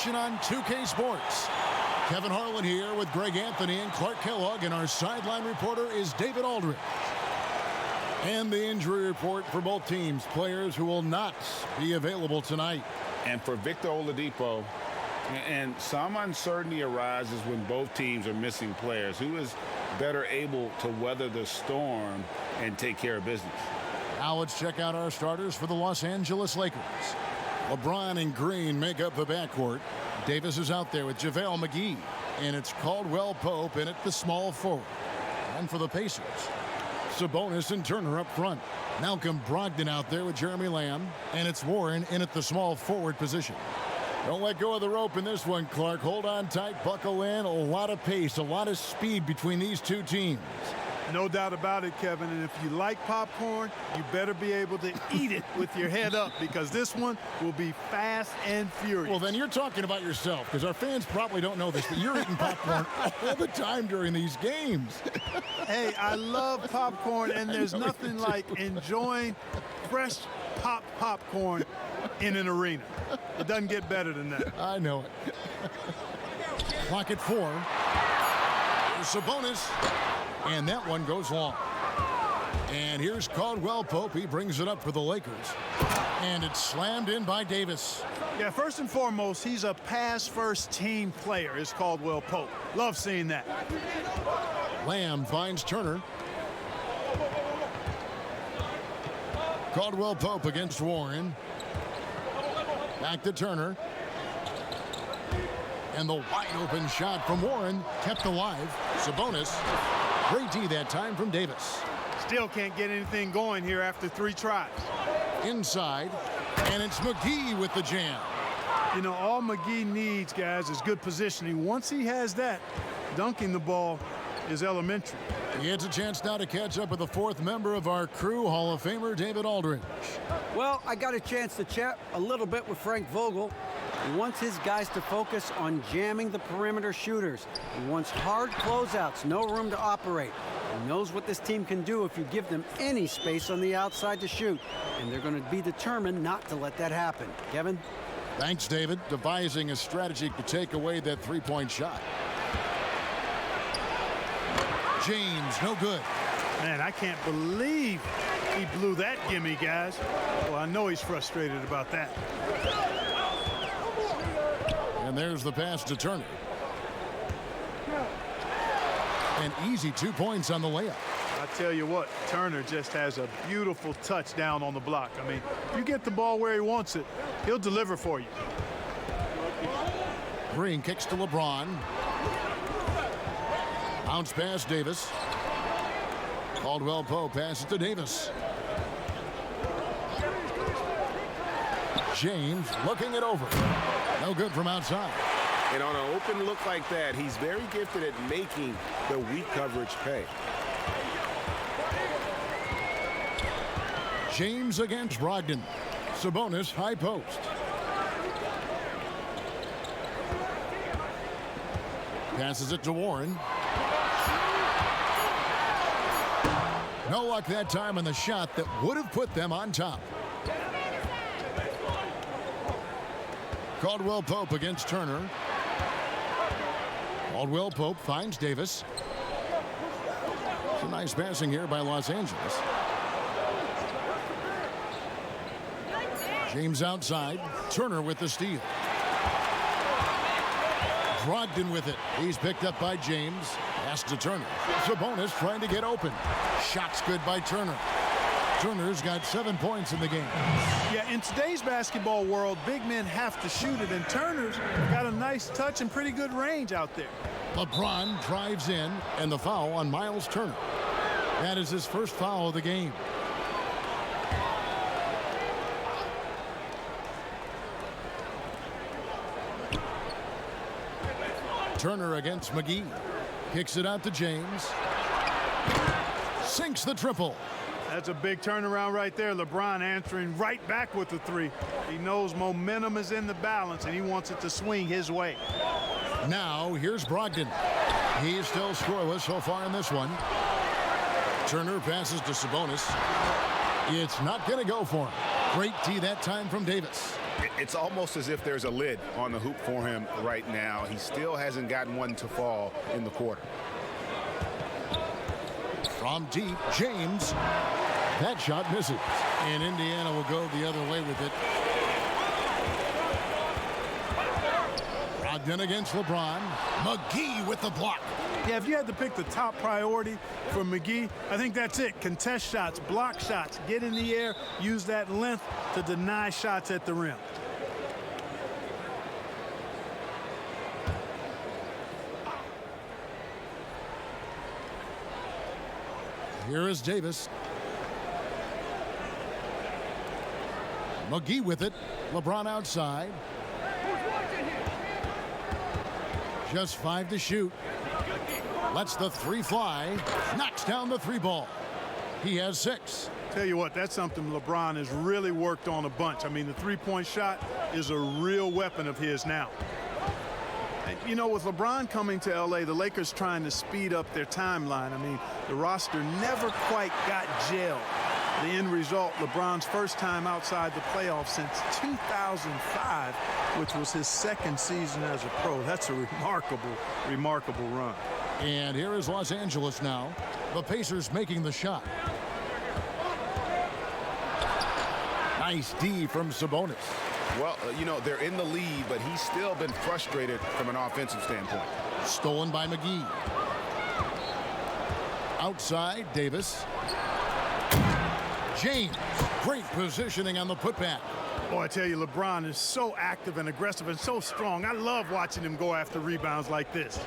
action on 2K Sports. Kevin Harlan here with Greg Anthony and Clark Kellogg, and our sideline reporter is David Aldridge. And the injury report for both teams, players who will not be available tonight. And for Victor Oladipo, and some uncertainty arises when both teams are missing players. Who is better able to weather the storm and take care of business? Now let's check out our starters for the Los Angeles Lakers. LeBron and Green make up the backcourt. Davis is out there with JaVale McGee. And it's Caldwell Pope in at the small forward. And for the Pacers, Sabonis and Turner up front. Malcolm Brogdon out there with Jeremy Lamb. And it's Warren in at the small forward position. Don't let go of the rope in this one, Clark. Hold on tight, buckle in. A lot of pace, a lot of speed between these two teams. No doubt about it, Kevin. And if you like popcorn, you better be able to eat it with your head up, because this one will be fast and furious. Well, then you're talking about yourself, because our fans probably don't know this, but you're eating popcorn all the time during these games. Hey, I love popcorn, and there's nothing like enjoying fresh popcorn in an arena. It doesn't get better than that. I know it. Clock at 4. Here's Sabonis. And that one goes long. And here's Caldwell Pope. He brings it up for the Lakers. And it's slammed in by Davis. Yeah, first and foremost, he's a pass-first team player, is Caldwell Pope. Love seeing that. Lamb finds Turner. Caldwell Pope against Warren. Back to Turner. And the wide-open shot from Warren kept alive. Sabonis. Great D that time from Davis. Still can't get anything going here after 3 tries. Inside, and it's McGee with the jam. You know, all McGee needs, guys, is good positioning. Once he has that, dunking the ball is elementary. He gets a chance now to catch up with the 4th member of our crew, Hall of Famer David Aldridge. Well, I got a chance to chat a little bit with Frank Vogel. He wants his guys to focus on jamming the perimeter shooters. He wants hard closeouts, no room to operate. He knows what this team can do if you give them any space on the outside to shoot. And they're going to be determined not to let that happen. Kevin? Thanks, David. Devising a strategy to take away that 3-point shot. James, no good. Man, I can't believe he blew that gimme, guys. Well, I know he's frustrated about that. And there's the pass to Turner. An easy 2 points on the layup. I tell you what, Turner just has a beautiful touch down on the block. I mean, if you get the ball where he wants it, he'll deliver for you. Green kicks to LeBron. Bounce pass Davis. Caldwell Pope passes to Davis. James looking it over. No good from outside. And on an open look like that, he's very gifted at making the weak coverage pay. James against Brogdon. Sabonis high post. Passes it to Warren. No luck that time on the shot that would have put them on top. Caldwell Pope against Turner. Caldwell Pope finds Davis. It's a nice passing here by Los Angeles. James outside. Turner with the steal. Brogdon with it. He's picked up by James. Pass to Turner. Sabonis trying to get open. Shot's good by Turner. Turner's got 7 points in the game. Yeah, in today's basketball world, big men have to shoot it, and Turner's got a nice touch and pretty good range out there. LeBron drives in, and the foul on Miles Turner. That is his first foul of the game. Turner against McGee. Kicks it out to James. Sinks the triple. That's a big turnaround right there. LeBron answering right back with the 3. He knows momentum is in the balance, and he wants it to swing his way. Now, here's Brogdon. He's still scoreless so far in this one. Turner passes to Sabonis. It's not going to go for him. Great D that time from Davis. It's almost as if there's a lid on the hoop for him right now. He still hasn't gotten one to fall in the quarter. From deep, James. That shot misses. And Indiana will go the other way with it. Brogdon against LeBron. McGee with the block. Yeah, if you had to pick the top priority for McGee, I think that's it. Contest shots, block shots, get in the air, use that length to deny shots at the rim. Here is Davis. McGee with it. LeBron outside. Just 5 to shoot. Lets the 3 fly. Knocks down the 3 ball. He has 6. Tell you what, that's something LeBron has really worked on a bunch. I mean, the three-point shot is a real weapon of his now. And, you know, with LeBron coming to L.A., the Lakers trying to speed up their timeline. I mean, the roster never quite got gelled. The end result, LeBron's first time outside the playoffs since 2005, which was his second season as a pro. That's a remarkable, remarkable run. And here is Los Angeles now. The Pacers making the shot. Nice D from Sabonis. Well, you know, they're in the lead, but he's still been frustrated from an offensive standpoint. Stolen by McGee. Outside, Davis. James. Great positioning on the putback. Boy, I tell you, LeBron is so active and aggressive and so strong. I love watching him go after rebounds like this.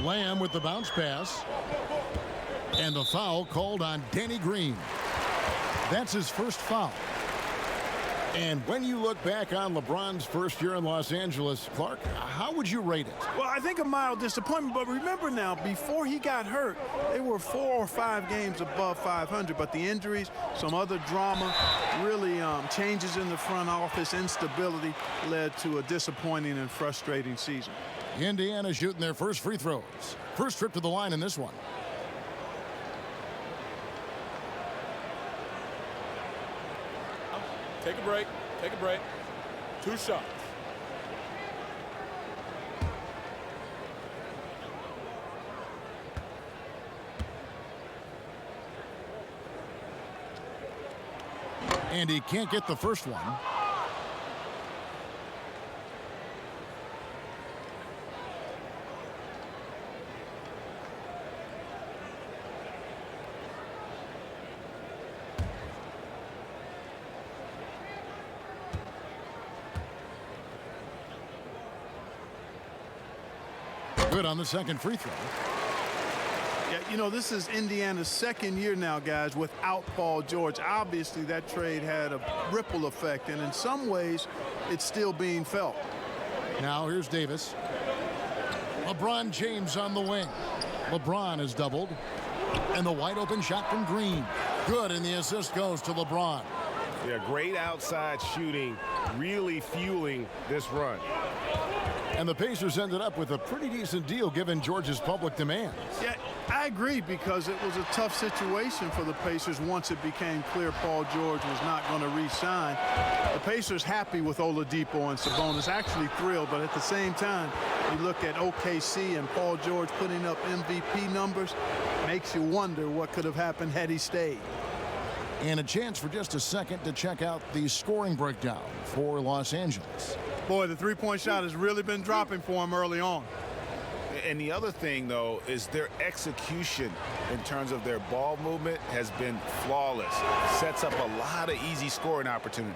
Lamb with the bounce pass. And the foul called on Danny Green. That's his first foul. And when you look back on LeBron's first year in Los Angeles, Clark, how would you rate it? Well, I think a mild disappointment, but remember now, before he got hurt, they were 4 or 5 games above 500, but the injuries, some other drama, really changes in the front office, instability led to a disappointing and frustrating season. Indiana shooting their first free throws. First trip to the line in this one. Take a break. Take a break. 2 shots. And he can't get the first one. Good on the second free throw. Yeah, you know, this is Indiana's second year now, guys, without Paul George. Obviously, that trade had a ripple effect, and in some ways, it's still being felt. Now here's Davis. LeBron James on the wing. LeBron is doubled. And the wide open shot from Green. Good, and the assist goes to LeBron. Yeah, great outside shooting, really fueling this run. And the Pacers ended up with a pretty decent deal given George's public demands. Yeah, I agree, because it was a tough situation for the Pacers once it became clear Paul George was not going to re-sign. The Pacers happy with Oladipo and Sabonis, actually thrilled, but at the same time, you look at OKC and Paul George putting up MVP numbers, makes you wonder what could have happened had he stayed. And a chance for just a second to check out the scoring breakdown for Los Angeles. Boy, the three-point shot has really been dropping for him early on. And the other thing, though, is their execution in terms of their ball movement has been flawless. Sets up a lot of easy scoring opportunities.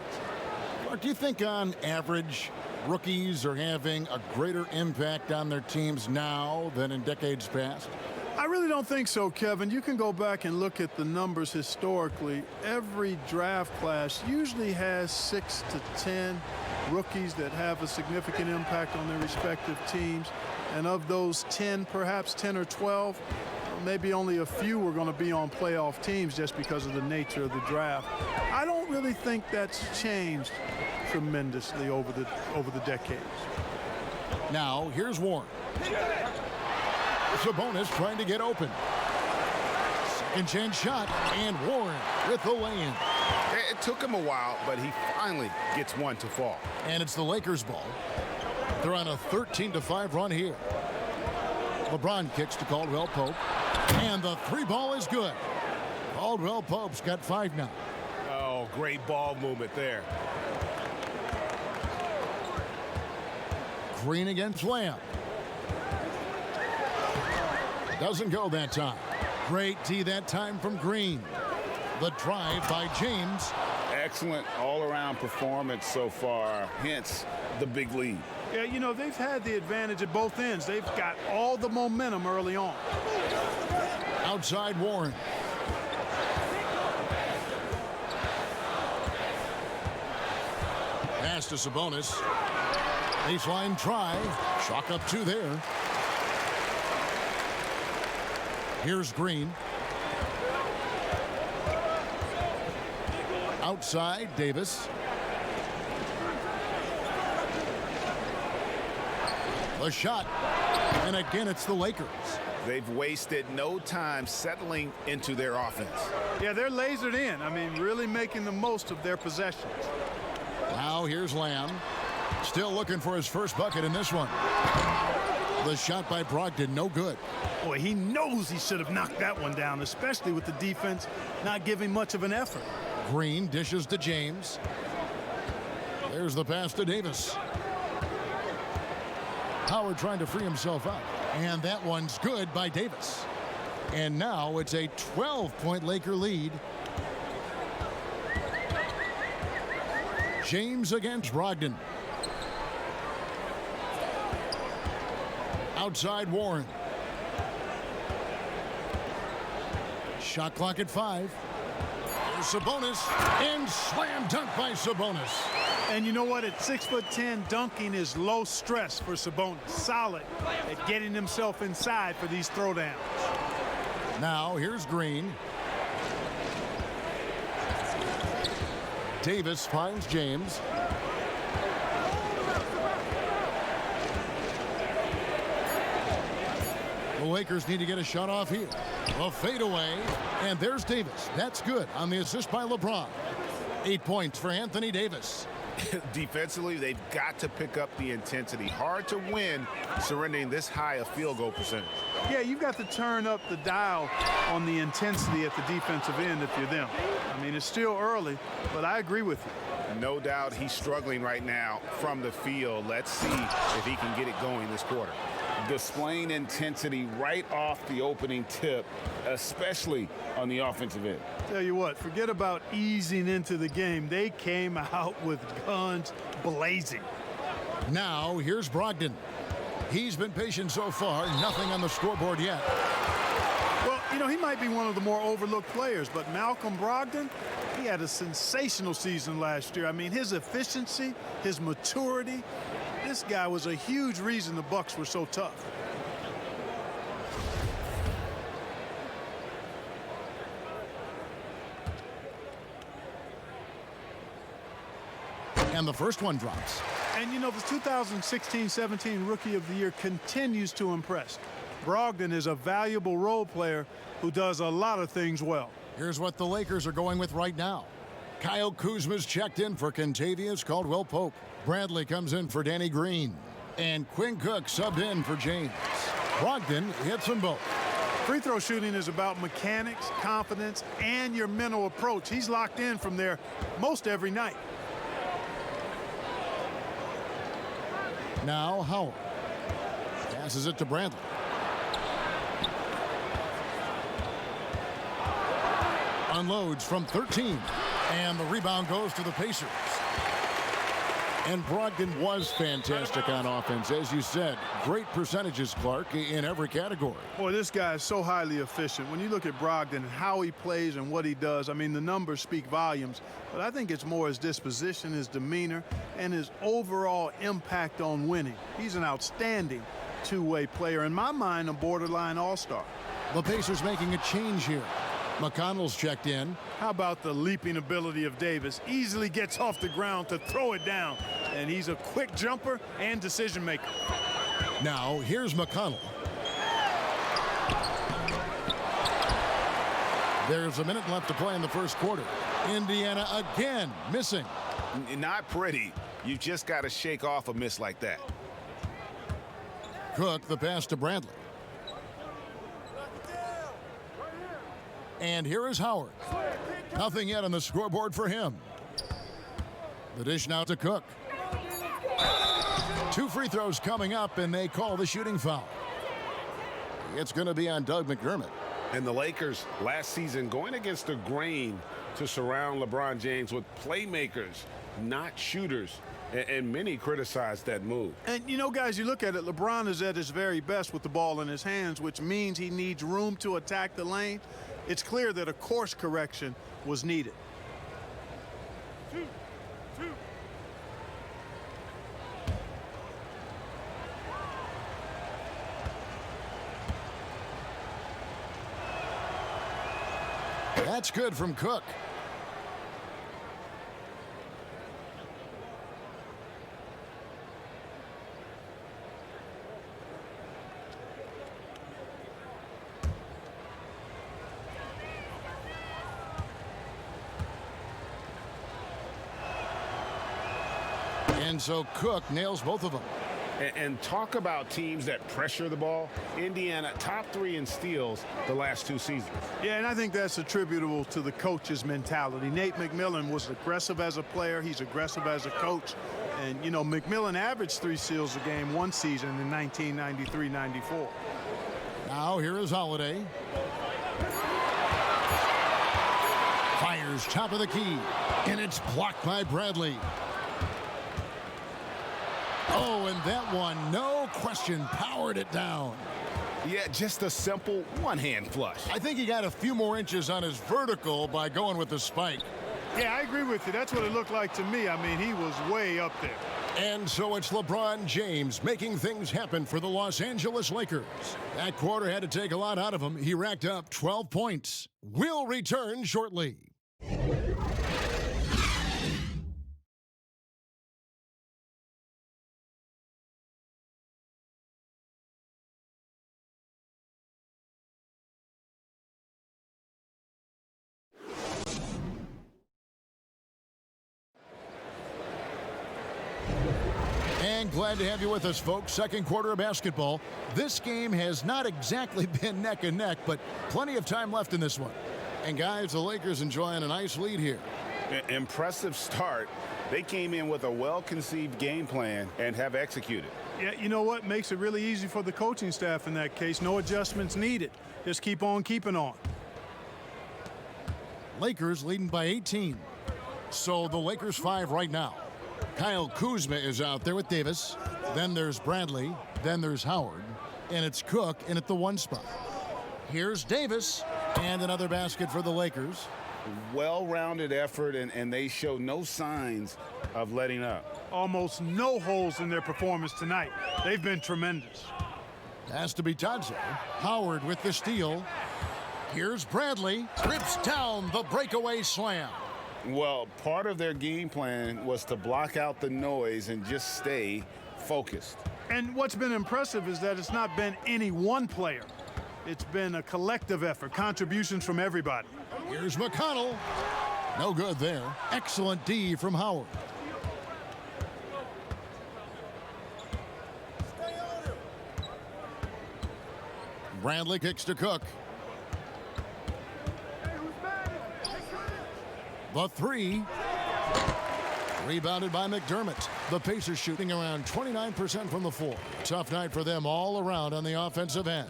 Mark, do you think on average rookies are having a greater impact on their teams now than in decades past? I really don't think so, Kevin. You can go back and look at the numbers historically. Every draft class usually has 6 to 10 rookies that have a significant impact on their respective teams. And of those 10, perhaps 10 or 12, maybe only a few are going to be on playoff teams just because of the nature of the draft. I don't really think that's changed tremendously over the decades. Now, here's Warren. Sabonis trying to get open. Second chance shot, and Warren with the lay-in. It took him a while, but he finally gets one to fall. And it's the Lakers' ball. They're on a 13-5 run here. LeBron kicks to Caldwell Pope. And the three ball is good. Caldwell Pope's got 5 now. Oh, great ball movement there. Green against Lamb. Doesn't go that time. Great D that time from Green. The drive by James. Excellent all-around performance so far, hence the big lead. Yeah, you know, they've had the advantage at both ends. They've got all the momentum early on. Outside Warren. Pass to Sabonis. Baseline try. Chalk up 2 there. Here's Green. Outside, Davis. The shot. And again, it's the Lakers. They've wasted no time settling into their offense. Yeah, they're lasered in. I mean, really making the most of their possessions. Now here's Lamb. Still looking for his first bucket in this one. The shot by Brogdon, no good. Boy, he knows he should have knocked that one down, especially with the defense not giving much of an effort. Green dishes to James. There's the pass to Davis. Howard trying to free himself up. And that one's good by Davis. And now it's a 12-point Laker lead. James against Brogdon. Outside Warren. Shot clock at 5. There's Sabonis. And slam dunk by Sabonis. And you know what? At 6'10", dunking is low stress for Sabonis. Solid at getting himself inside for these throwdowns. Now here's Green. Davis finds James. The Lakers need to get a shot off here. A fadeaway. And there's Davis. That's good on the assist by LeBron. 8 points for Anthony Davis. Defensively, they've got to pick up the intensity. Hard to win surrendering this high a field goal percentage. Yeah, you've got to turn up the dial on the intensity at the defensive end if you're them. I mean, it's still early, but I agree with you. No doubt he's struggling right now from the field. Let's see if he can get it going this quarter. Displaying intensity right off the opening tip, especially on the offensive end. Tell you what, forget about easing into the game. They came out with guns blazing. Now here's Brogdon. He's been patient so far. Nothing on the scoreboard yet. Well, you know, he might be one of the more overlooked players, but Malcolm Brogdon, he had a sensational season last year. I mean, his efficiency, his maturity, this guy was a huge reason the Bucks were so tough. And the first one drops. And, you know, the 2016-17 Rookie of the Year continues to impress. Brogdon is a valuable role player who does a lot of things well. Here's what the Lakers are going with right now. Kyle Kuzma's checked in for Kentavious Caldwell-Pope. Bradley comes in for Danny Green. And Quinn Cook subbed in for James. Brogdon hits them both. Free throw shooting is about mechanics, confidence, and your mental approach. He's locked in from there most every night. Now Howard passes it to Bradley. Unloads from 13. And the rebound goes to the Pacers. And Brogdon was fantastic on offense. As you said, great percentages, Clark, in every category. Boy, this guy is so highly efficient. When you look at Brogdon and how he plays and what he does, I mean, the numbers speak volumes. But I think it's more his disposition, his demeanor, and his overall impact on winning. He's an outstanding two-way player. In my mind, a borderline all-star. The Pacers making a change here. McConnell's checked in. How about the leaping ability of Davis? Easily gets off the ground to throw it down. And he's a quick jumper and decision maker. Now, here's McConnell. There's a minute left to play in the first quarter. Indiana again missing. Not pretty. You've just got to shake off a miss like that. Cook, the pass to Bradley. And here is Howard. Nothing yet on the scoreboard for him. The dish now to Cook. 2 free throws coming up, and they call the shooting foul. It's going to be on Doug McDermott. And the Lakers last season going against the grain to surround LeBron James with playmakers, not shooters. And many criticized that move. And, you know, guys, you look at it, LeBron is at his very best with the ball in his hands, which means he needs room to attack the lane. It's clear that a course correction was needed. That's good from Cook. And so Cook nails both of them. And talk about teams that pressure the ball. Indiana, top 3 in steals the last 2 seasons. Yeah, and I think that's attributable to the coach's mentality. Nate McMillan was aggressive as a player. He's aggressive as a coach. And, you know, McMillan averaged 3 steals a game one season in 1993-94. Now here is Holiday. Fires top of the key. And it's blocked by Bradley. Oh, and that one, no question, powered it down. Yeah, just a simple one-hand flush. I think he got a few more inches on his vertical by going with the spike. Yeah, I agree with you. That's what it looked like to me. I mean, he was way up there. And so it's LeBron James making things happen for the Los Angeles Lakers. That quarter had to take a lot out of him. He racked up 12 points. We'll return shortly. And glad to have you with us, folks. Second quarter of basketball. This game has not exactly been neck and neck, but plenty of time left in this one. And guys, the Lakers enjoying a nice lead here. Impressive start. They came in with a well-conceived game plan and have executed. Yeah, you know what? Makes it really easy for the coaching staff in that case. No adjustments needed. Just keep on keeping on. Lakers leading by 18. So the Lakers 5 right now. Kyle Kuzma is out there with Davis. Then there's Bradley. Then there's Howard. And it's Cook in at the 1 spot. Here's Davis. And another basket for the Lakers. Well-rounded effort, and they show no signs of letting up. Almost no holes in their performance tonight. They've been tremendous. Has to be Tadze. Howard with the steal. Here's Bradley. Rips down the breakaway slam. Well, part of their game plan was to block out the noise and just stay focused. And what's been impressive is that it's not been any one player. It's been a collective effort, contributions from everybody. Here's McConnell. No good there. Excellent D from Howard. Bradley kicks to Cook. The 3. Rebounded by McDermott. The Pacers shooting around 29% from the floor. Tough night for them all around on the offensive end.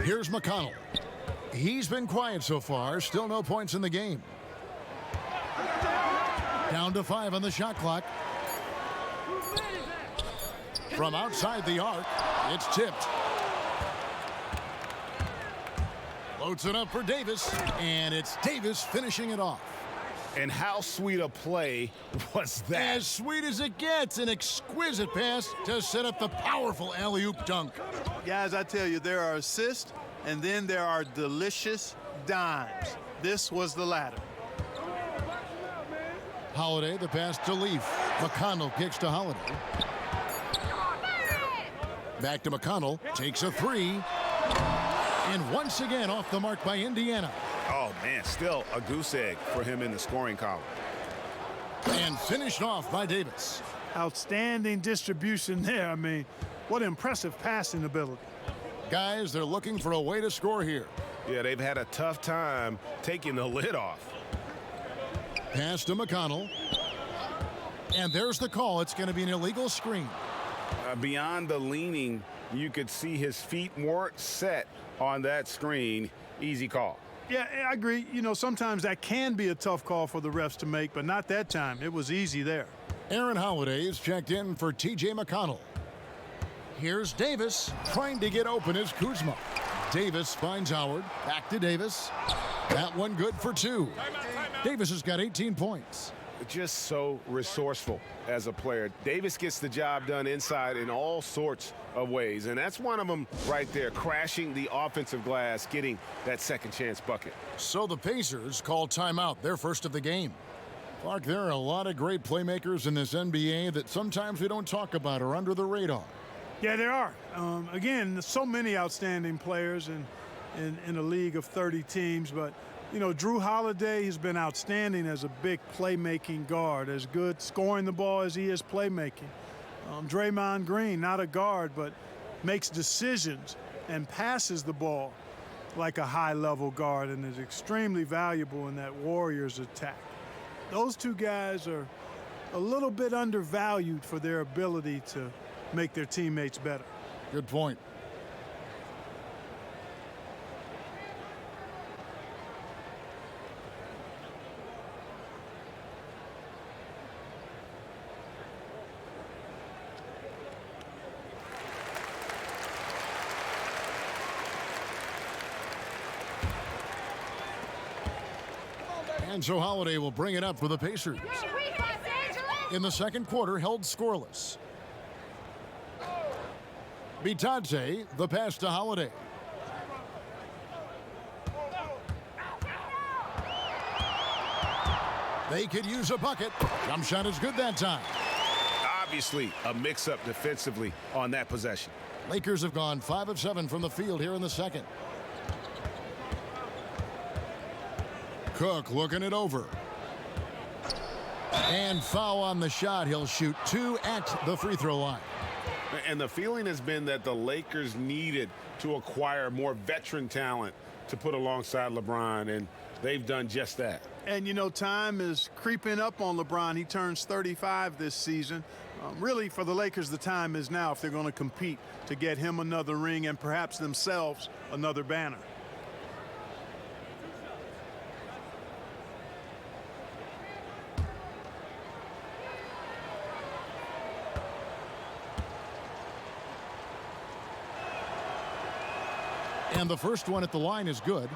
Here's McConnell. He's been quiet so far. Still no points in the game. Down to 5 on the shot clock. From outside the arc, it's tipped. Floats it up for Davis, and it's Davis finishing it off. And how sweet a play was that? As sweet as it gets, an exquisite pass to set up the powerful alley-oop dunk. Guys, I tell you, there are assists, and then there are delicious dimes. This was the latter. Holiday, the pass to Leaf. McConnell kicks to Holiday. Back to McConnell, takes a 3. And once again off the mark by Indiana. Oh, man, still a goose egg for him in the scoring column. And finished off by Davis. Outstanding distribution there. I mean, what impressive passing ability. Guys, they're looking for a way to score here. Yeah, they've had a tough time taking the lid off. Pass to McConnell. And there's the call. It's going to be an illegal screen. Beyond the leaning, you could see his feet weren't set on that screen. Easy call. Yeah, I agree. You know, sometimes that can be a tough call for the refs to make, but not that time. It was easy there. Aaron Holiday is checked in for T.J. McConnell. Here's Davis trying to get open as Kuzma. Davis finds Howard. Back to Davis. That one good for 2. Davis has got 18 points. Just so resourceful as a player. Davis gets the job done inside in all sorts of ways, and that's one of them right there, crashing the offensive glass, getting that second chance bucket. So the Pacers call timeout, their first of the game. Clark, there are a lot of great playmakers in this NBA that sometimes we don't talk about or under the radar. Yeah, there are. Again, so many outstanding players in a league of 30 teams, but you know, Drew Holiday has been outstanding as a big playmaking guard, as good scoring the ball as he is playmaking. Draymond Green, not a guard, but makes decisions and passes the ball like a high-level guard and is extremely valuable in that Warriors attack. Those two guys are a little bit undervalued for their ability to make their teammates better. Good point. And so Holiday will bring it up for the Pacers. In the second quarter, held scoreless. Bitadze, the pass to Holiday. They could use a bucket. Jump shot is good that time. Obviously, a mix-up defensively on that possession. Lakers have gone 5 of 7 from the field here in the second. Cook looking it over. And foul on the shot. He'll shoot 2 at the free throw line. And the feeling has been that the Lakers needed to acquire more veteran talent to put alongside LeBron, and they've done just that. And, you know, time is creeping up on LeBron. He turns 35 this season. Really, for the Lakers, the time is now if they're going to compete to get him another ring and perhaps themselves another banner. And the first one at the line is good.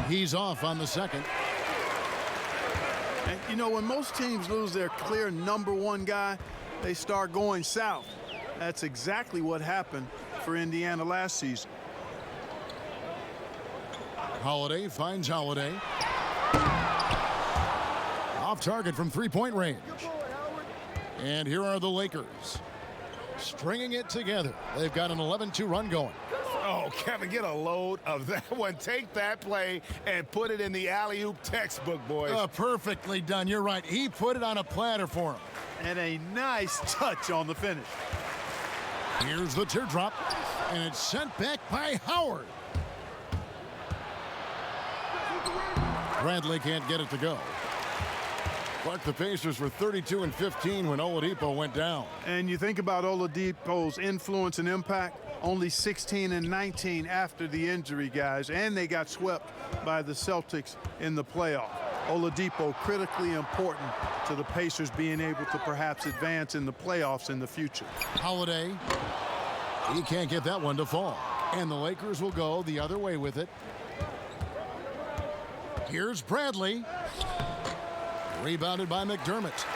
He's off on the second. And, you know, when most teams lose their clear #1 guy, they start going south. That's exactly what happened for Indiana last season. Holiday finds Holiday. Off target from three-point range. And here are the Lakers stringing it together. They've got an 11-2 run going. Oh, Kevin, get a load of that one. Take that play and put it in the alley-oop textbook, boys. Perfectly done. You're right. He put it on a platter for him. And a nice touch on the finish. Here's the teardrop, and it's sent back by Howard. Bradley can't get it to go. Clark, the Pacers were 32 and 15 when Oladipo went down. And you think about Oladipo's influence and impact, only 16 and 19 after the injury, guys, and they got swept by the Celtics in the playoff. Oladipo critically important to the Pacers being able to perhaps advance in the playoffs in the future. Holiday, he can't get that one to fall. And the Lakers will go the other way with it. Here's Bradley. Rebounded by McDermott.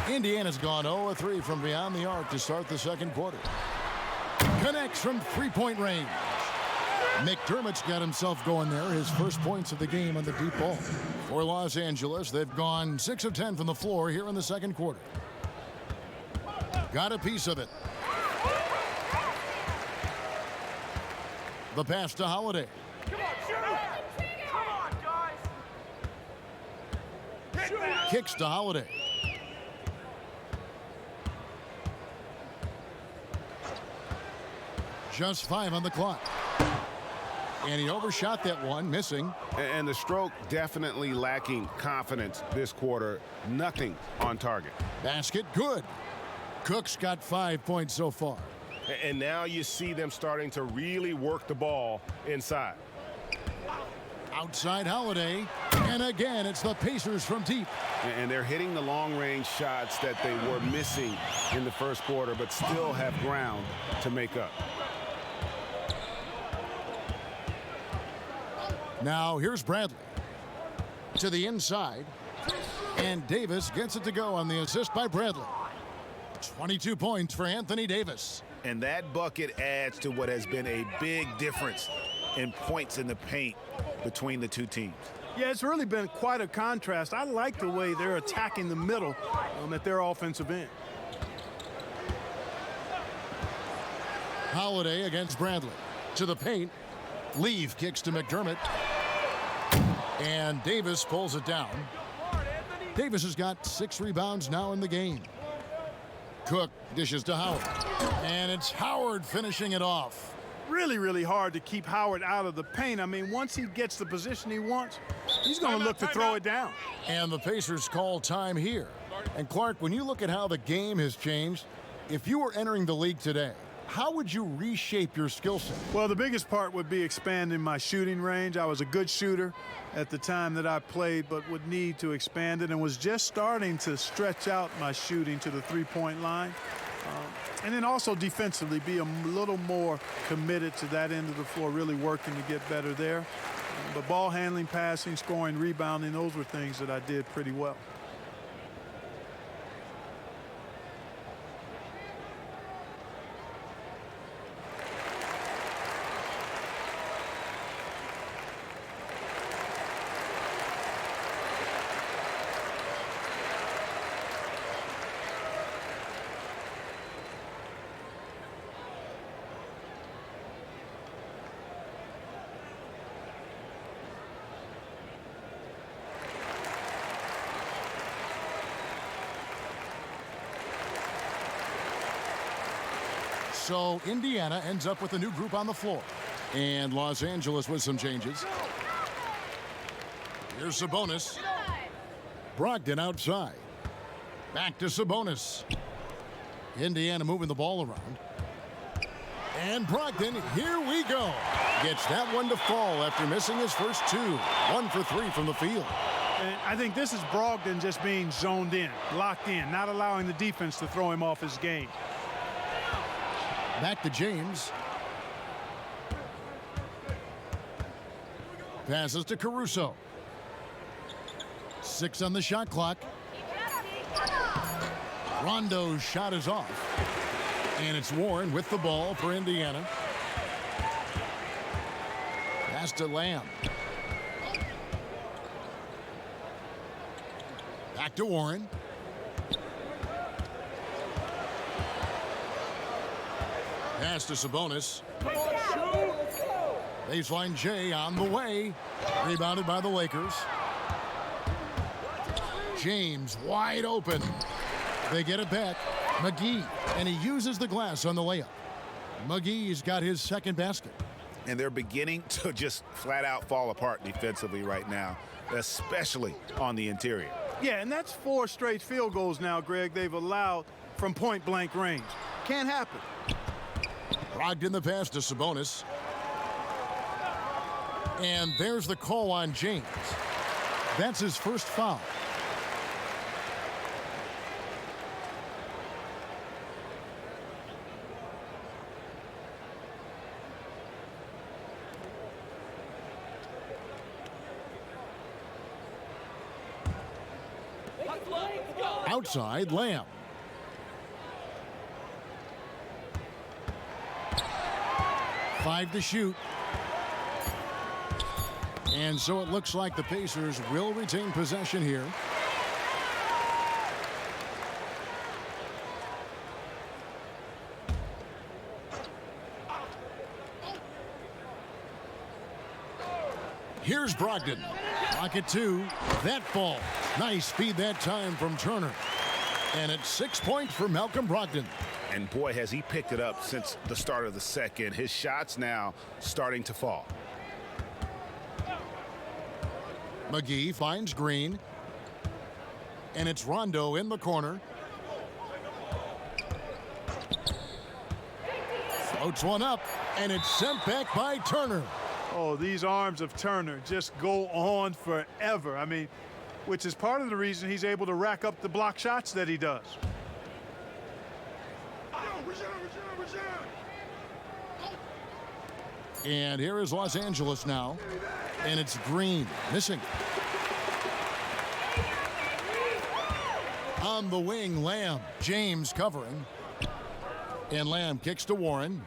Indiana's gone 0-3 from beyond the arc to start the second quarter. Connects from three-point range. McDermott's got himself going there, his first points of the game on the deep ball. For Los Angeles, they've gone 6 of 10 from the floor here in the second quarter. Got a piece of it. The pass to Holiday. Come on, shoot! Come on, guys! Kicks to Holiday. Just 5 on the clock. And he overshot that one, missing. And the stroke definitely lacking confidence this quarter. Nothing on target. Basket good. Cook's got 5 points so far. And now you see them starting to really work the ball inside. Outside Holiday. And again, it's the Pacers from deep. And they're hitting the long-range shots that they were missing in the first quarter, but still have ground to make up. Now here's Bradley to the inside, and Davis gets it to go on the assist by Bradley. 22 points for Anthony Davis. And that bucket adds to what has been a big difference in points in the paint between the two teams. Yeah, it's really been quite a contrast. I like the way they're attacking the middle at their offensive end. Holiday against Bradley to the paint. Leave kicks to McDermott. And Davis pulls it down. Davis has got 6 rebounds now in the game. Cook dishes to Howard. And it's Howard finishing it off. Really, really hard to keep Howard out of the paint. I mean, once he gets the position he wants, he's going to look to throw it down. And the Pacers call time here. And Clark, when you look at how the game has changed, if you were entering the league today, how would you reshape your skill set? Well, the biggest part would be expanding my shooting range. I was a good shooter at the time that I played, but would need to expand it and was just starting to stretch out my shooting to the three-point line. And then also defensively be a little more committed to that end of the floor, really working to get better there. But ball handling, passing, scoring, rebounding, those were things that I did pretty well. So Indiana ends up with a new group on the floor. And Los Angeles with some changes. Here's Sabonis. Brogdon outside. Back to Sabonis. Indiana moving the ball around. And Brogdon, here we go. Gets that one to fall after missing his first 2. 1 for 3 from the field. And I think this is Brogdon just being zoned in, locked in, not allowing the defense to throw him off his game. Back to James. Passes to Caruso. 6 on the shot clock. Rondo's shot is off. And it's Warren with the ball for Indiana. Pass to Lamb. Back to Warren. Pass to Sabonis. Baseline J on the way. Rebounded by the Lakers. James wide open. They get it back. McGee, and he uses the glass on the layup. McGee's got his second basket. And they're beginning to just flat out fall apart defensively right now, especially on the interior. Yeah, and that's 4 straight field goals now, Greg, they've allowed from point-blank range. Can't happen. Brogdon the pass to Sabonis. And there's the call on James. That's his first foul. Outside, Lamb. Five to shoot. And so it looks like the Pacers will retain possession here. Here's Brogdon. Pocket two. That fall. Nice feed that time from Turner. And it's 6 points for Malcolm Brogdon. And boy, has he picked it up since the start of the second. His shots now starting to fall. McGee finds Green. And it's Rondo in the corner. Floats one up. And it's sent back by Turner. Oh, these arms of Turner just go on forever. I mean, which is part of the reason he's able to rack up the block shots that he does. And here is Los Angeles now. And it's Green missing. On the wing, Lamb. James covering. And Lamb kicks to Warren.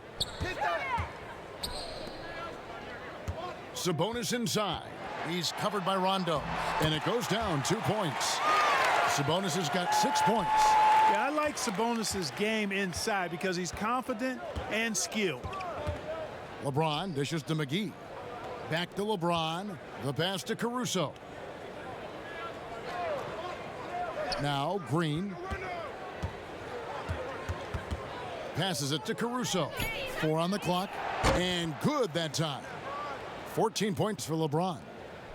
Sabonis inside. He's covered by Rondo. And it goes down 2 points. Sabonis has got 6 points. Yeah, I like Sabonis's game inside because he's confident and skilled. LeBron dishes to McGee. Back to LeBron. The pass to Caruso. Now Green. Passes it to Caruso. 4 on the clock. And good that time. 14 points for LeBron.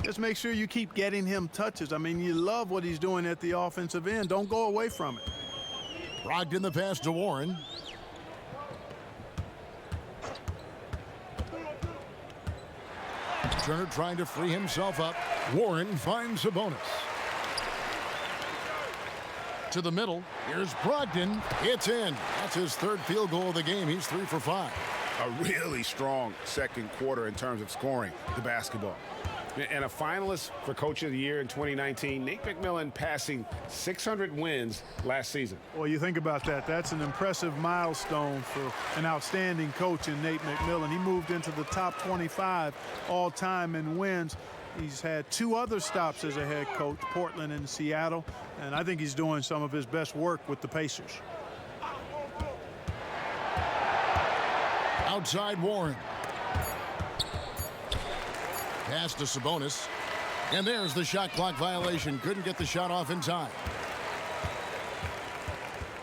Just make sure you keep getting him touches. I mean, you love what he's doing at the offensive end. Don't go away from it. Brogdon the pass to Warren. Turner trying to free himself up. Warren finds Sabonis. To the middle. Here's Brogdon. It's in. That's his third field goal of the game. He's 3 for 5. A really strong second quarter in terms of scoring the basketball. And a finalist for Coach of the Year in 2019, Nate McMillan passing 600 wins last season. Well, you think about that. That's an impressive milestone for an outstanding coach in Nate McMillan. He moved into the top 25 all-time in wins. He's had 2 other stops as a head coach, Portland and Seattle, and I think he's doing some of his best work with the Pacers. Outside Warren. Pass to Sabonis. And there's the shot clock violation. Couldn't get the shot off in time.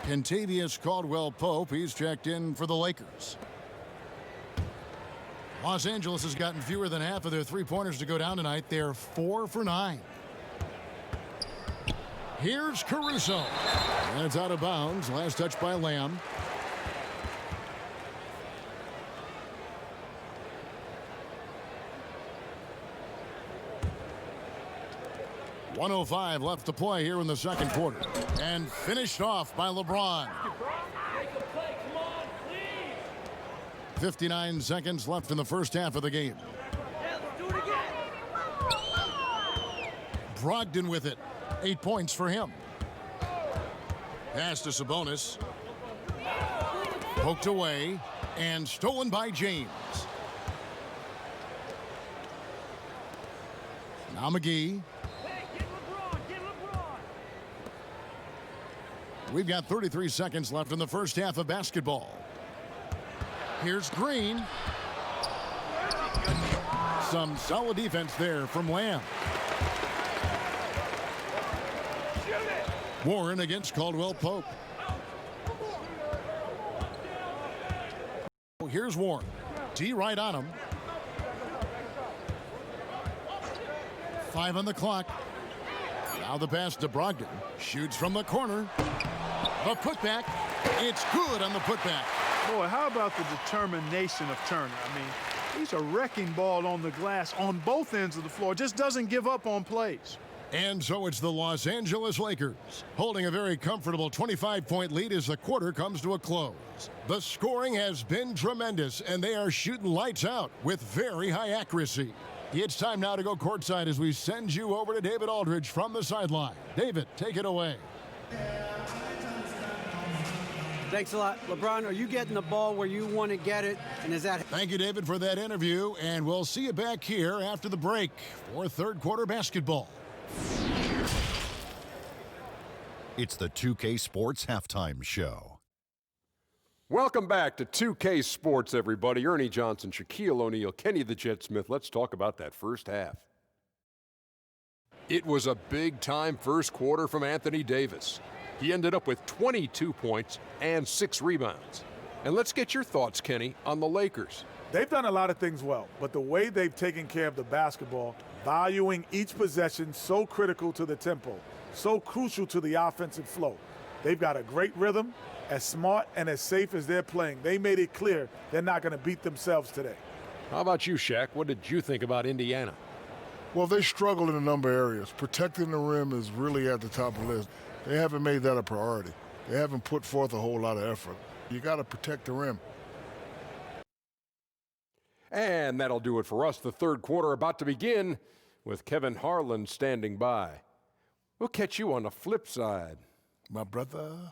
Kentavious Caldwell-Pope. He's checked in for the Lakers. Los Angeles has gotten fewer than half of their three-pointers to go down tonight. They're 4 for 9. Here's Caruso. And it's out of bounds. Last touch by Lamb. .105 left to play here in the second quarter. And finished off by LeBron. 59 seconds left in the first half of the game. Brogdon with it. 8 points for him. Pass to Sabonis. Poked away and stolen by James. Now McGee. We've got 33 seconds left in the first half of basketball. Here's Green. Some solid defense there from Lamb. Warren against Caldwell-Pope. Here's Warren. D right on him. 5 on the clock. Now the pass to Brogdon. Shoots from the corner. A putback. It's good on the putback. Boy, how about the determination of Turner? I mean, he's a wrecking ball on the glass on both ends of the floor. Just doesn't give up on plays. And so it's the Los Angeles Lakers holding a very comfortable 25-point lead as the quarter comes to a close. The scoring has been tremendous, and they are shooting lights out with very high accuracy. It's time now to go courtside as we send you over to David Aldridge from the sideline. David, take it away. Thanks a lot. LeBron, are you getting the ball where you want to get it? And is that... Thank you, David, for that interview. And we'll see you back here after the break for third quarter basketball. It's the 2K Sports Halftime Show. Welcome back to 2K Sports, everybody. Ernie Johnson, Shaquille O'Neal, Kenny the Jet Smith. Let's talk about that first half. It was a big-time first quarter from Anthony Davis. He ended up with 22 points and 6 rebounds. And let's get your thoughts, Kenny, on the Lakers. They've done a lot of things well, but the way they've taken care of the basketball, valuing each possession, so critical to the tempo, so crucial to the offensive flow. They've got a great rhythm, as smart and as safe as they're playing. They made it clear they're not going to beat themselves today. How about you, Shaq? What did you think about Indiana? Well, they struggled in a number of areas. Protecting the rim is really at the top of the list. They haven't made that a priority. They haven't put forth a whole lot of effort. You got to protect the rim. And that'll do it for us. The third quarter about to begin with Kevin Harlan standing by. We'll catch you on the flip side. My brother.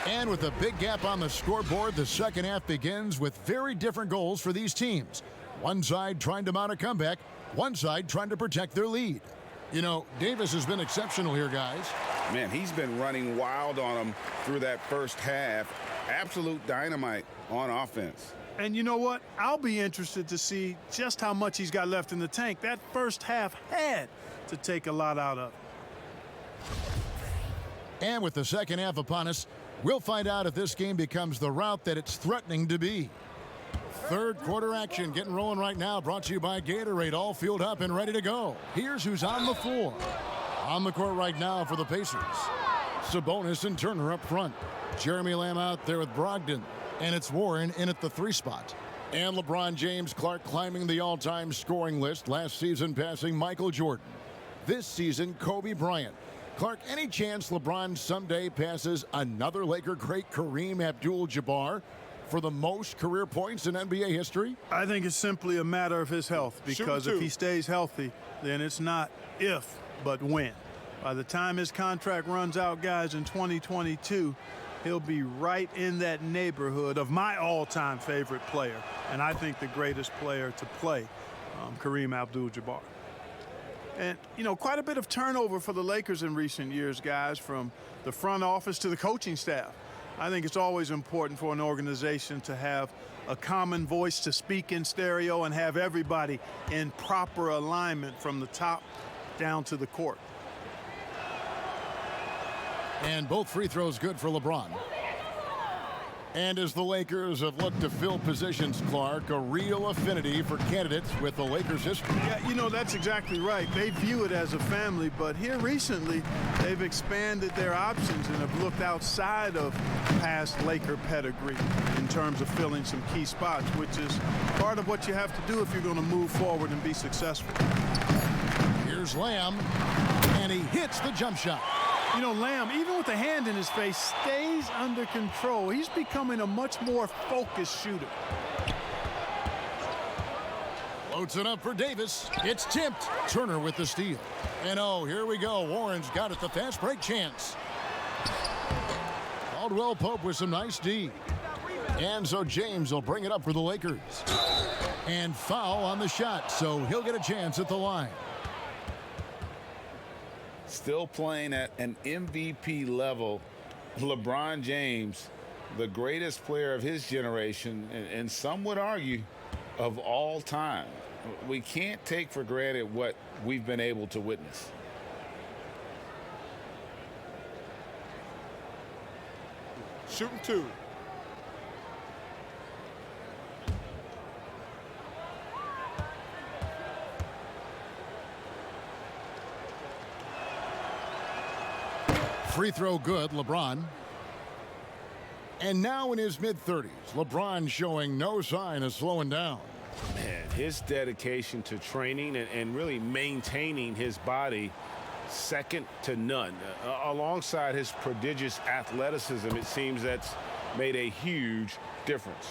And with a big gap on the scoreboard, the second half begins with very different goals for these teams. One side trying to mount a comeback, one side trying to protect their lead. You know, Davis has been exceptional here, guys. Man, he's been running wild on them through that first half. Absolute dynamite on offense. And you know what? I'll be interested to see just how much he's got left in the tank. That first half had to take a lot out of it. And with the second half upon us, we'll find out if this game becomes the route that it's threatening to be. Third quarter action getting rolling right now, brought to you by Gatorade, all fueled up and ready to go. Here's who's on the floor. On the court right now for the Pacers. Sabonis and Turner up front. Jeremy Lamb out there with Brogdon. And it's Warren in at the 3 spot. And LeBron James Clark climbing the all-time scoring list, last season passing Michael Jordan. This season, Kobe Bryant. Clark, any chance LeBron someday passes another Laker great, Kareem Abdul-Jabbar, for the most career points in NBA history? I think it's simply a matter of his health, because if he stays healthy, then it's not if, but when. By the time his contract runs out, guys, in 2022, he'll be right in that neighborhood of my all-time favorite player, and I think the greatest player to play, Kareem Abdul-Jabbar. And, you know, quite a bit of turnover for the Lakers in recent years, guys, from the front office to the coaching staff. I think it's always important for an organization to have a common voice to speak in stereo and have everybody in proper alignment from the top down to the court. And both free throws good for LeBron. And as the Lakers have looked to fill positions, Clark, a real affinity for candidates with the Lakers history. Yeah, you know, that's exactly right. They view it as a family, but here recently, they've expanded their options and have looked outside of past Laker pedigree in terms of filling some key spots, which is part of what you have to do if you're going to move forward and be successful. Here's Lamb, and he hits the jump shot. You know, Lamb, even with a hand in his face, stays under control. He's becoming a much more focused shooter. Floats it up for Davis. It's tipped. Turner with the steal. And oh, here we go. Warren's got it, the fast break chance. Caldwell Pope with some nice D. And so James will bring it up for the Lakers. And foul on the shot, so he'll get a chance at the line. Still playing at an MVP level, LeBron James, the greatest player of his generation, and some would argue of all time. We can't take for granted what we've been able to witness. Shooting 2. Free throw good, LeBron. And now in his mid-30s, LeBron showing no sign of slowing down. Man, his dedication to training and really maintaining his body second to none. Alongside his prodigious athleticism, it seems that's made a huge difference.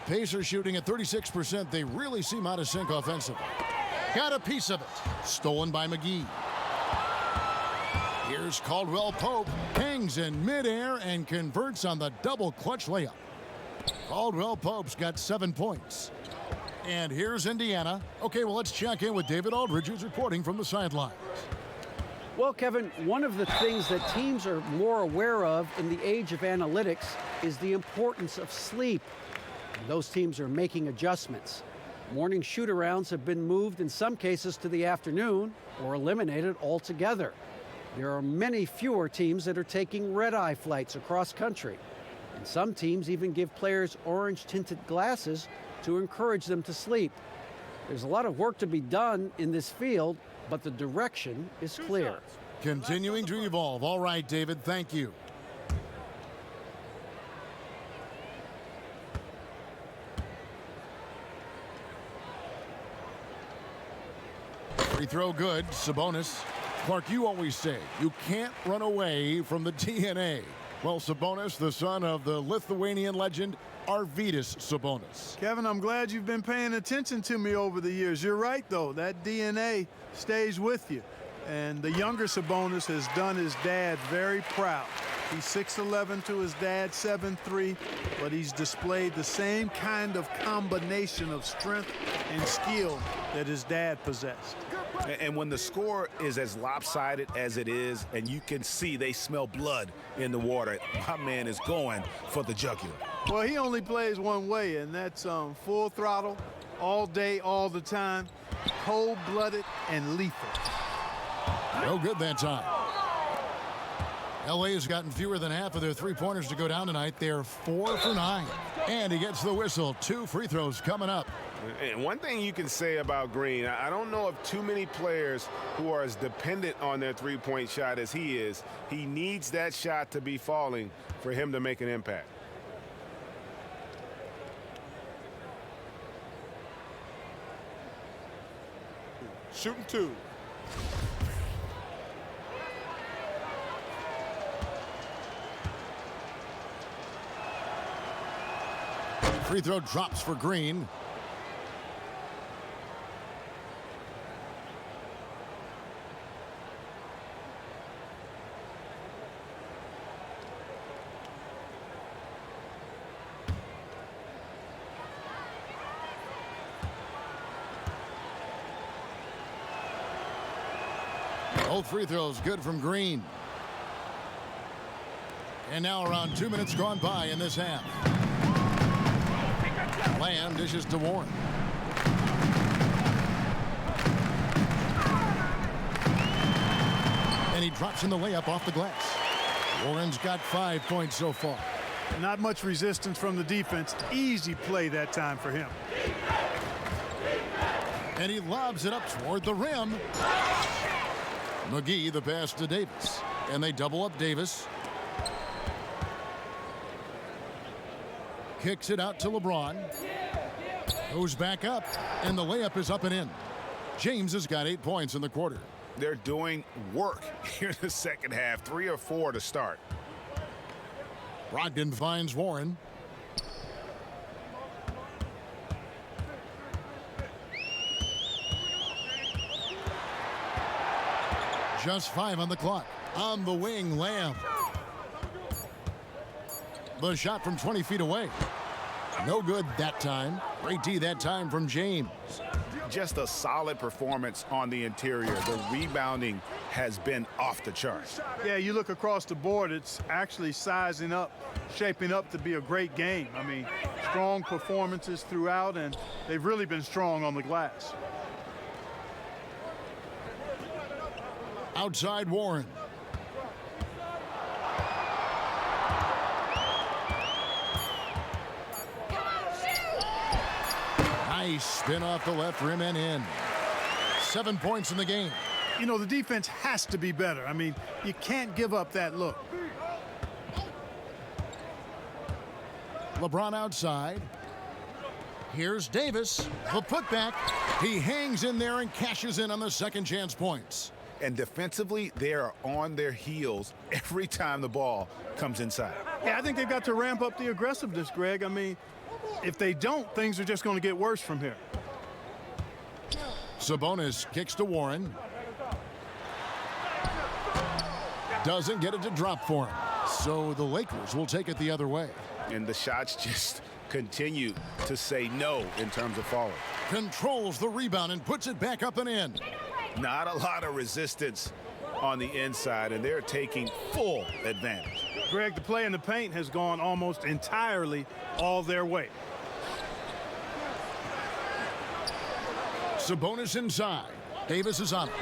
Pacers shooting at 36%. They really seem out of sync offensively. Got a piece of it. Stolen by McGee. Here's Caldwell Pope. Hangs in midair and converts on the double clutch layup. Caldwell Pope's got 7 points. And here's Indiana. Okay, well, let's check in with David Aldridge, who's reporting from the sidelines. Well, Kevin, one of the things that teams are more aware of in the age of analytics is the importance of sleep. And those teams are making adjustments. Morning shoot-arounds have been moved in some cases to the afternoon or eliminated altogether. There are many fewer teams that are taking red-eye flights across country. And some teams even give players orange-tinted glasses to encourage them to sleep. There's a lot of work to be done in this field, but the direction is clear. Continuing to evolve. All right, David, thank you. Free throw good. Sabonis. Clark, you always say you can't run away from the DNA. Well, Sabonis, the son of the Lithuanian legend Arvydas Sabonis. Kevin, I'm glad you've been paying attention to me over the years. You're right, though. That DNA stays with you. And the younger Sabonis has done his dad very proud. He's 6'11" to his dad, 7'3", but he's displayed the same kind of combination of strength and skill that his dad possessed. And when the score is as lopsided as it is, and you can see they smell blood in the water, my man is going for the jugular. Well, he only plays one way, and that's full throttle, all day, all the time, cold-blooded and lethal. No good that time. LA has gotten fewer than half of their three-pointers to go down tonight. They're 4 for 9. And he gets the whistle. 2 free throws coming up. And one thing you can say about Green, I don't know of too many players who are as dependent on their three-point shot as he is. He needs that shot to be falling for him to make an impact. Shooting 2. Free throw drops for Green. Both free throws good from Green. And now around 2 minutes gone by in this half. Lamb dishes to Warren. And he drops in the layup off the glass. Warren's got 5 points so far. Not much resistance from the defense. Easy play that time for him. And he lobs it up toward the rim. McGee the pass to Davis. And they double up Davis. Kicks it out to LeBron. Goes back up, and the layup is up and in. James has got 8 points in the quarter. They're doing work here in the second half. 3 or 4 to start. Brogdon finds Warren. Just 5 on the clock. On the wing, Lamb. The shot from 20 feet away. No good that time. Great D that time from James. Just a solid performance on the interior. The rebounding has been off the charts. Yeah, you look across the board, it's actually sizing up, shaping up to be a great game. I mean, strong performances throughout, and they've really been strong on the glass. Outside Warren. Nice spin off the left rim and in. 7 points in the game. You know, the defense has to be better. I mean, you can't give up that look. LeBron outside. Here's Davis, the putback. He hangs in there and cashes in on the second chance points. And defensively, they are on their heels every time the ball comes inside. Yeah, I think they've got to ramp up the aggressiveness, Greg. I mean, if they don't, things are just going to get worse from here. Sabonis kicks to Warren. Doesn't get it to drop for him. So the Lakers will take it the other way. And the shots just continue to say no in terms of falling. Controls the rebound and puts it back up and in. Not a lot of resistance on the inside, and they're taking full advantage. Greg, the play in the paint has gone almost entirely all their way. Sabonis inside. Davis is on it.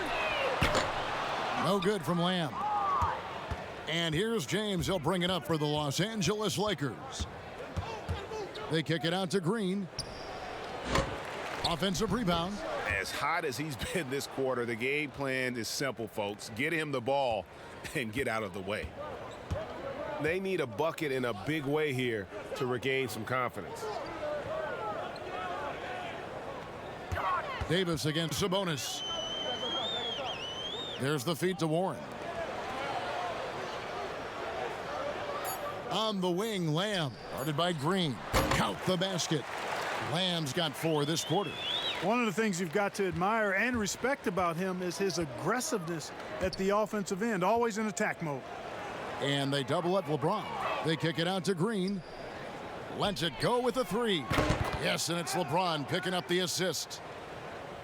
No good from Lamb. And here's James. He'll bring it up for the Los Angeles Lakers. They kick it out to Green. Offensive rebound. As hot as he's been this quarter, the game plan is simple, folks. Get him the ball and get out of the way. They need a bucket in a big way here to regain some confidence. Davis against Sabonis. There's the feed to Warren. On the wing, Lamb, guarded by Green. Count the basket. Lamb's got 4 this quarter. One of the things you've got to admire and respect about him is his aggressiveness at the offensive end, always in attack mode. And they double up LeBron. They kick it out to Green. Lets it go with a 3. Yes, and it's LeBron picking up the assist.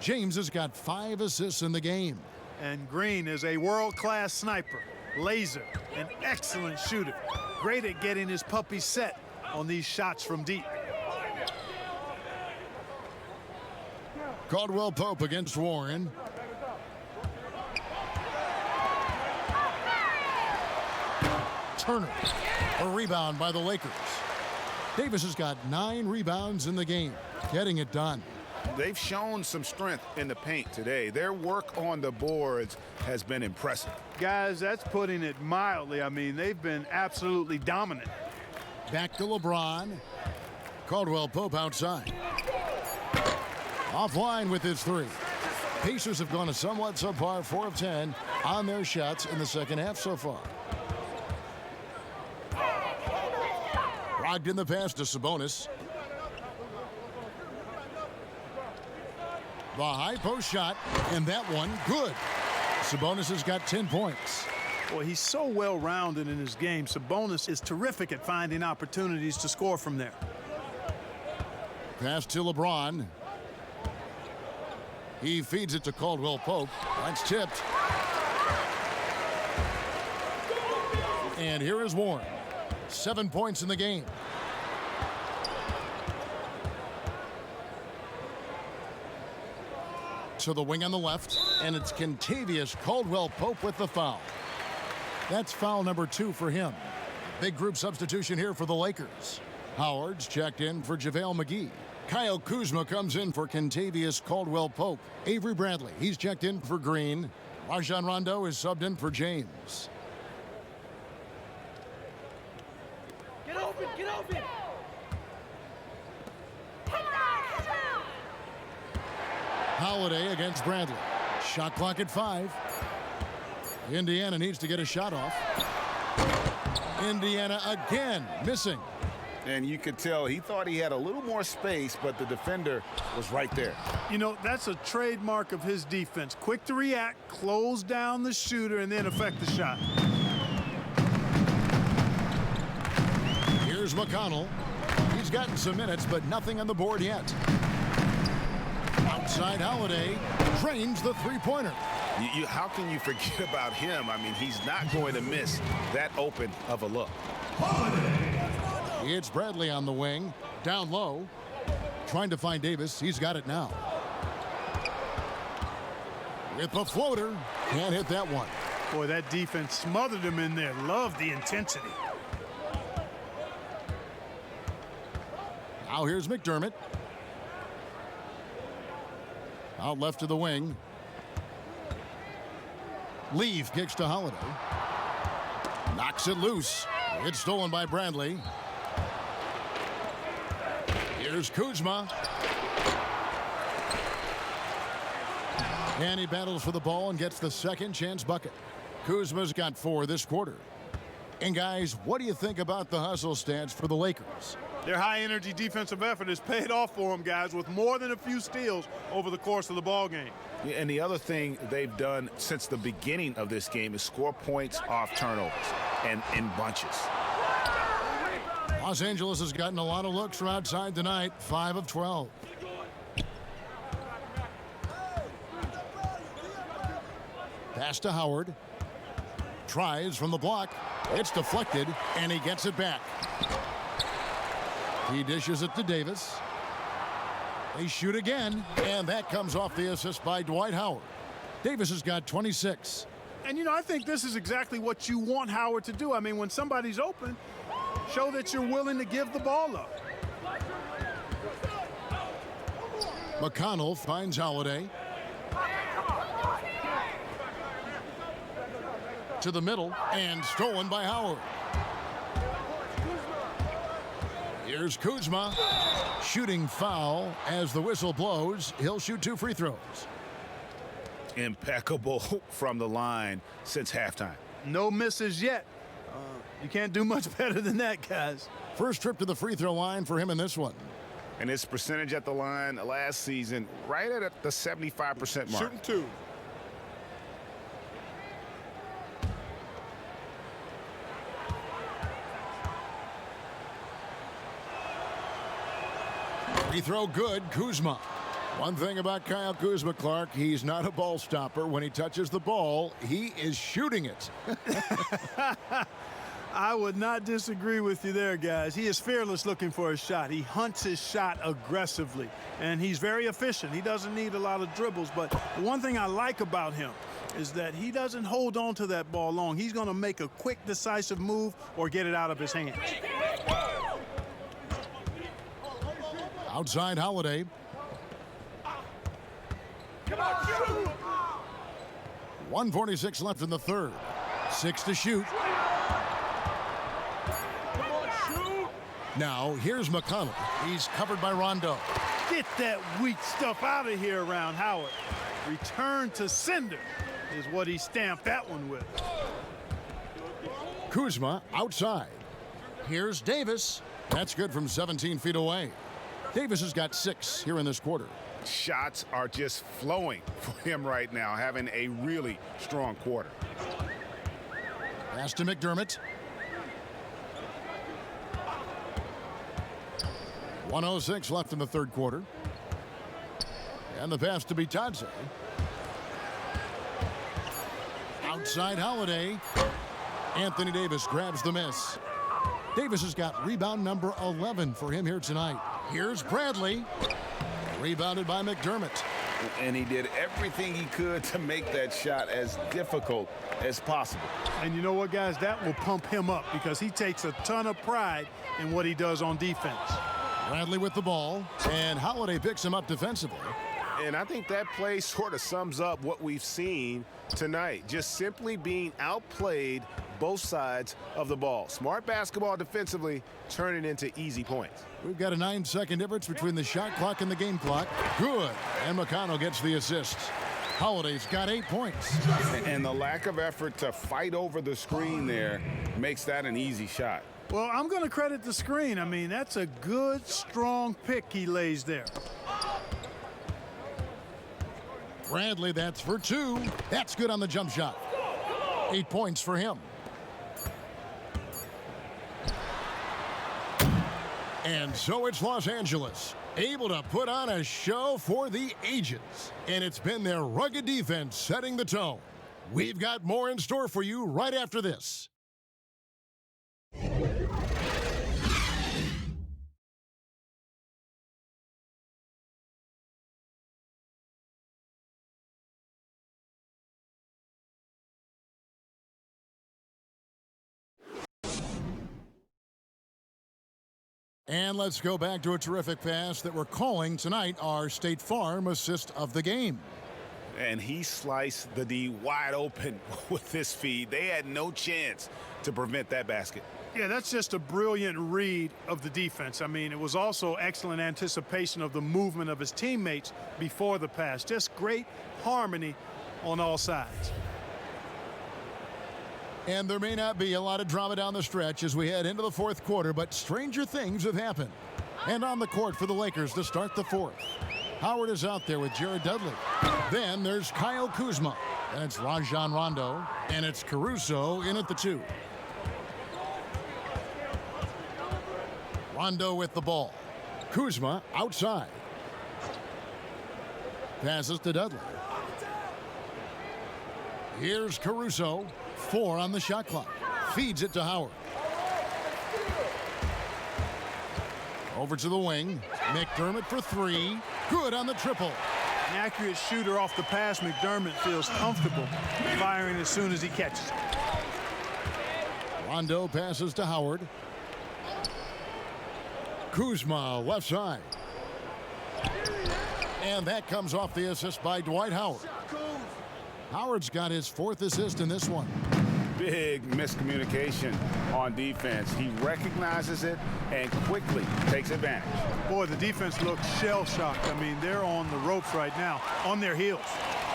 James has got 5 assists in the game. And Green is a world-class sniper, laser, an excellent shooter. Great at getting his puppy set on these shots from deep. Caldwell Pope against Warren. Turner. A rebound by the Lakers. Davis has got 9 rebounds in the game, getting it done. They've shown some strength in the paint today. Their work on the boards has been impressive. Guys, that's putting it mildly. I mean, they've been absolutely dominant. Back to LeBron. Caldwell Pope outside. Offline with his 3. Pacers have gone a somewhat subpar 4 of 10 on their shots in the second half so far. Rogged in the pass to Sabonis. The high post shot, and that one good. Sabonis has got 10 points. Boy, he's so well-rounded in his game. Sabonis is terrific at finding opportunities to score from there. Pass to LeBron. He feeds it to Caldwell Pope. That's tipped. And here is Warren. 7 points in the game. To the wing on the left, and it's Kentavious Caldwell Pope with the foul. That's foul number 2 for him. Big group substitution here for the Lakers. Howard's checked in for JaVale McGee. Kyle Kuzma comes in for Kentavious Caldwell Pope. Avery Bradley, he's checked in for Green. Rajon Rondo is subbed in for James. Get open, get open. Holiday against Bradley. Shot clock at 5. Indiana needs to get a shot off. Indiana again missing. And you could tell he thought he had a little more space, but the defender was right there. You know, that's a trademark of his defense. Quick to react, close down the shooter, and then affect the shot. Here's McConnell. He's gotten some minutes, but nothing on the board yet. Outside Holiday drains the 3-pointer. How can you forget about him? I mean, he's not going to miss that open of a look. It's Bradley on the wing, down low, trying to find Davis. He's got it now. With the floater, can't hit that one. Boy, that defense smothered him in there. Love the intensity. Now here's McDermott. Out left to the wing. Leaf kicks to Holiday. Knocks it loose. It's stolen by Bradley. Here's Kuzma. And he battles for the ball and gets the second chance bucket. Kuzma's got 4 this quarter. And guys, what do you think about the hustle stats for the Lakers? Their high-energy defensive effort has paid off for them, guys, with more than a few steals over the course of the ball game. Yeah, and the other thing they've done since the beginning of this game is score points off turnovers and in bunches. Los Angeles has gotten a lot of looks from outside tonight, 5 of 12. Pass to Howard. Tries from the block. It's deflected, and he gets it back. He dishes it to Davis. They shoot again, and that comes off the assist by Dwight Howard. Davis has got 26. And, you know, I think this is exactly what you want Howard to do. I mean, when somebody's open, show that you're willing to give the ball up. McConnell finds Holiday. To the middle, and stolen by Howard. Here's Kuzma. Shooting foul as the whistle blows. He'll shoot 2 free throws. Impeccable from the line since halftime. No misses yet. You can't do much better than that, guys. First trip to the free throw line for him in this one. And his percentage at the line last season, right at the 75% mark. Shooting 2. Free throw good, Kuzma. One thing about Kyle Kuzma, Clark, he's not a ball stopper. When he touches the ball, he is shooting it. I would not disagree with you there, guys. He is fearless looking for a shot. He hunts his shot aggressively, and he's very efficient. He doesn't need a lot of dribbles, but the one thing I like about him is that he doesn't hold on to that ball long. He's going to make a quick, decisive move or get it out of his hands. Outside Holiday. Come on, shoot! 1:46 left in the third. 6 to shoot. Come on, shoot! Now, here's McConnell. He's covered by Rondo. Get that weak stuff out of here around Howard. Return to sender is what he stamped that one with. Kuzma outside. Here's Davis. That's good from 17 feet away. Davis has got 6 here in this quarter. Shots are just flowing for him right now, having a really strong quarter. Pass to McDermott. 1:06 left in the third quarter. And the pass to Bitadze. Outside Holiday. Anthony Davis grabs the miss. Davis has got rebound number 11 for him here tonight. Here's Bradley. Rebounded by McDermott. And he did everything he could to make that shot as difficult as possible. And you know what, guys? That will pump him up because he takes a ton of pride in what he does on defense. Bradley with the ball, and Holiday picks him up defensively. And I think that play sort of sums up what we've seen tonight. Just simply being outplayed both sides of the ball. Smart basketball defensively, turning into easy points. We've got a 9-second difference between the shot clock and the game clock. Good. And McConnell gets the assist. Holiday's got 8 points. And the lack of effort to fight over the screen there makes that an easy shot. Well, I'm going to credit the screen. I mean, that's a good, strong pick he lays there. Bradley, that's for 2. That's good on the jump shot. 8 points for him. And so it's Los Angeles, able to put on a show for the ages. And it's been their rugged defense setting the tone. We've got more in store for you right after this. And let's go back to a terrific pass that we're calling tonight our State Farm assist of the game. And he sliced the D wide open with his feed. They had no chance to prevent that basket. Yeah, that's just a brilliant read of the defense. I mean, it was also excellent anticipation of the movement of his teammates before the pass. Just great harmony on all sides. And there may not be a lot of drama down the stretch as we head into the fourth quarter, but stranger things have happened. And on the court for the Lakers to start the fourth. Howard is out there with Jared Dudley. Then there's Kyle Kuzma. And it's Rajon Rondo. And it's Caruso in at the 2. Rondo with the ball. Kuzma outside. Passes to Dudley. Here's Caruso. 4 on the shot clock. Feeds it to Howard. Over to the wing. McDermott for 3. Good on the triple. An accurate shooter off the pass. McDermott feels comfortable firing as soon as he catches it. Rondo passes to Howard. Kuzma left side. And that comes off the assist by Dwight Howard. Howard's got his 4th assist in this one. Big miscommunication on defense. He recognizes it and quickly takes advantage. Boy, the defense looks shell-shocked. I mean, they're on the ropes right now, on their heels.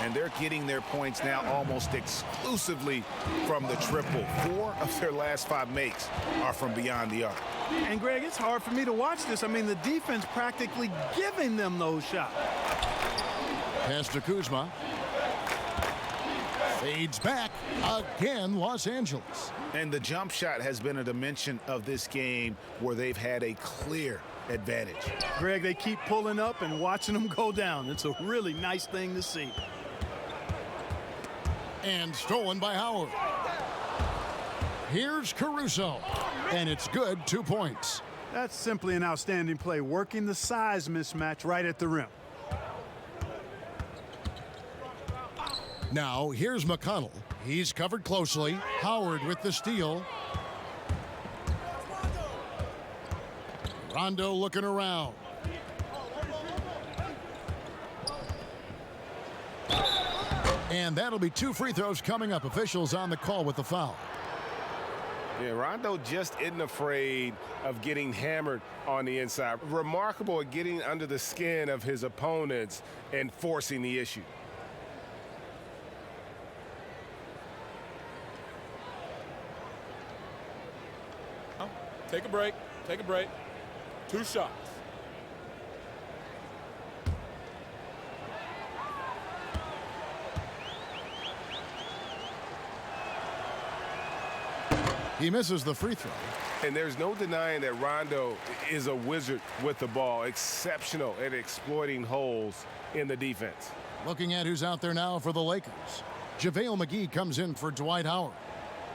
And they're getting their points now almost exclusively from the triple. 4 of their last 5 makes are from beyond the arc. And, Greg, it's hard for me to watch this. I mean, the defense practically giving them those shots. Pass to Kuzma. Fades back. Again, Los Angeles. And the jump shot has been a dimension of this game where they've had a clear advantage. Greg, they keep pulling up and watching them go down. It's a really nice thing to see. And stolen by Howard. Here's Caruso. And it's good. 2 points. That's simply an outstanding play, working the size mismatch right at the rim. Now, here's McConnell. He's covered closely. Howard with the steal. Rondo looking around. And that'll be 2 free throws coming up. Officials on the call with the foul. Yeah, Rondo just isn't afraid of getting hammered on the inside. Remarkable at getting under the skin of his opponents and forcing the issue. Take a break. Take a break. 2 shots. He misses the free throw. And there's no denying that Rondo is a wizard with the ball, exceptional at exploiting holes in the defense. Looking at who's out there now for the Lakers. JaVale McGee comes in for Dwight Howard.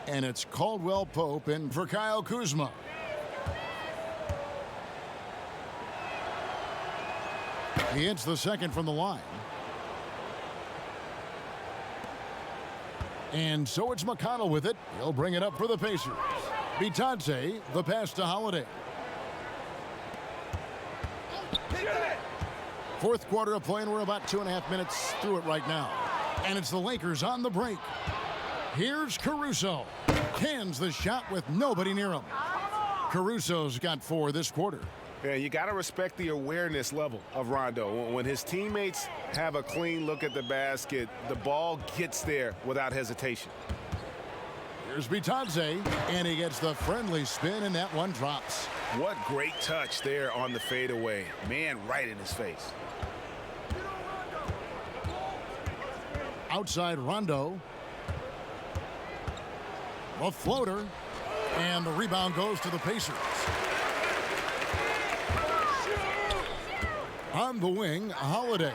And it's Caldwell Pope in for Kyle Kuzma. He hits the second from the line. And so it's McConnell with it. He'll bring it up for the Pacers. Bitadze, the pass to Holiday. Fourth quarter of play, and we're about 2.5 minutes through it right now. And it's the Lakers on the break. Here's Caruso. Cans the shot with nobody near him. Caruso's got 4 this quarter. Yeah, you got to respect the awareness level of Rondo. When his teammates have a clean look at the basket, the ball gets there without hesitation. Here's Bitadze, and he gets the friendly spin, and that one drops. What great touch there on the fadeaway. Man, right in his face. Outside Rondo. A floater, and the rebound goes to the Pacers. On the wing, Holiday,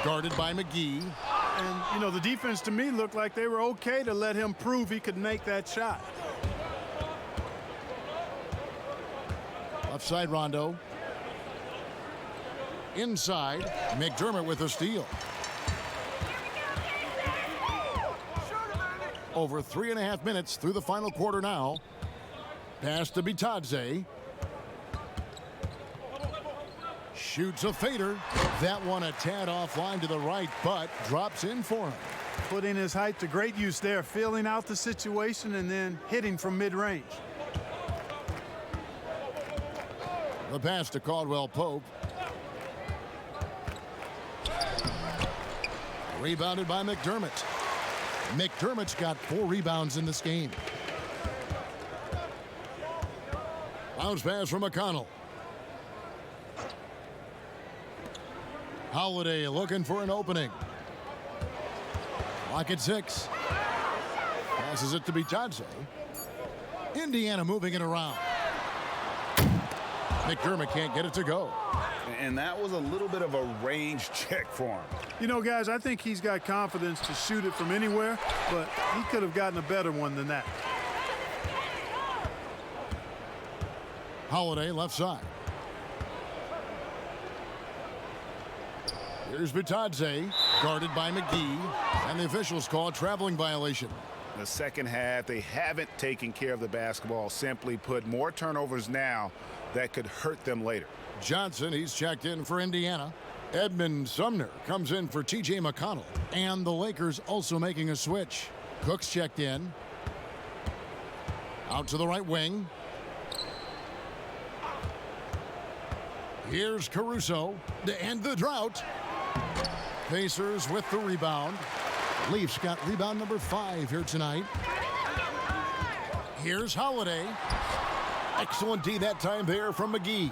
guarded by McGee. And, you know, the defense to me looked like they were okay to let him prove he could make that shot. Left side, Rondo. Inside, McDermott with a steal. Over 3.5 minutes through the final quarter now. Pass to Bitadze. Shoots a fader. That one a tad offline to the right, but drops in for him. Putting his height to great use there, feeling out the situation and then hitting from mid-range. The pass to Caldwell Pope. Rebounded by McDermott. McDermott's got 4 rebounds in this game. Bounce pass from McConnell. Holiday looking for an opening. Lock at 6. Passes it to Bitadze. Indiana moving it around. McDermott can't get it to go. And that was a little bit of a range check for him. You know, guys, I think he's got confidence to shoot it from anywhere, but he could have gotten a better one than that. Holiday left side. Here's Bitadze, guarded by McGee, and the officials call a traveling violation. The second half, they haven't taken care of the basketball. Simply put, more turnovers now that could hurt them later. Johnson, he's checked in for Indiana. Edmund Sumner comes in for T.J. McConnell. And the Lakers also making a switch. Cook's checked in. Out to the right wing. Here's Caruso to end the drought. Pacers with the rebound. Leafs got rebound number 5 here tonight. Here's Holiday. Excellent D that time there from McGee.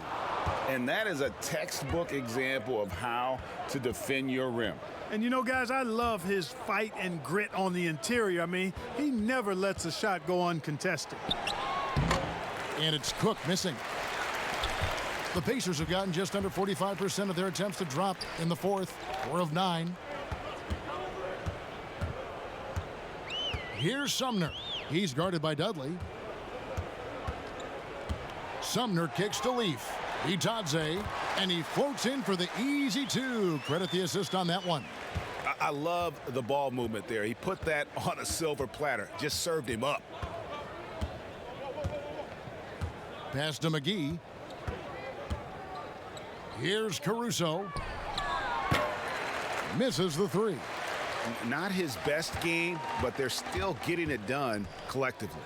And that is a textbook example of how to defend your rim. And you know, guys, I love his fight and grit on the interior. I mean, he never lets a shot go uncontested. And it's Cook missing. The Pacers have gotten just under 45% of their attempts to drop in the 4th, 4 of 9. Here's Sumner. He's guarded by Dudley. Sumner kicks to Leaf. Bitadze, and he floats in for the easy 2. Credit the assist on that one. I love the ball movement there. He put that on a silver platter. Just served him up. Pass to McGee. Here's Caruso. Misses the 3. Not his best game, but they're still getting it done collectively.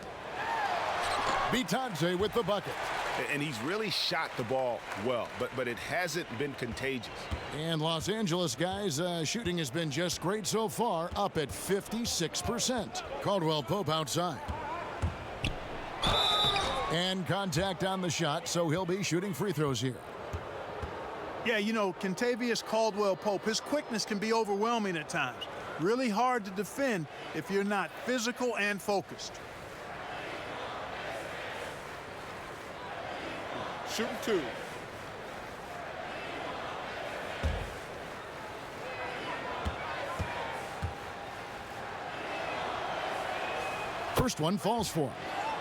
Bitadze with the bucket. And he's really shot the ball well, but it hasn't been contagious. And Los Angeles, guys, shooting has been just great so far, up at 56%. Caldwell Pope outside. And contact on the shot, so he'll be shooting free throws here. Yeah, you know, Kentavious Caldwell Pope, his quickness can be overwhelming at times. Really hard to defend if you're not physical and focused. Shooting 2. First one falls for him.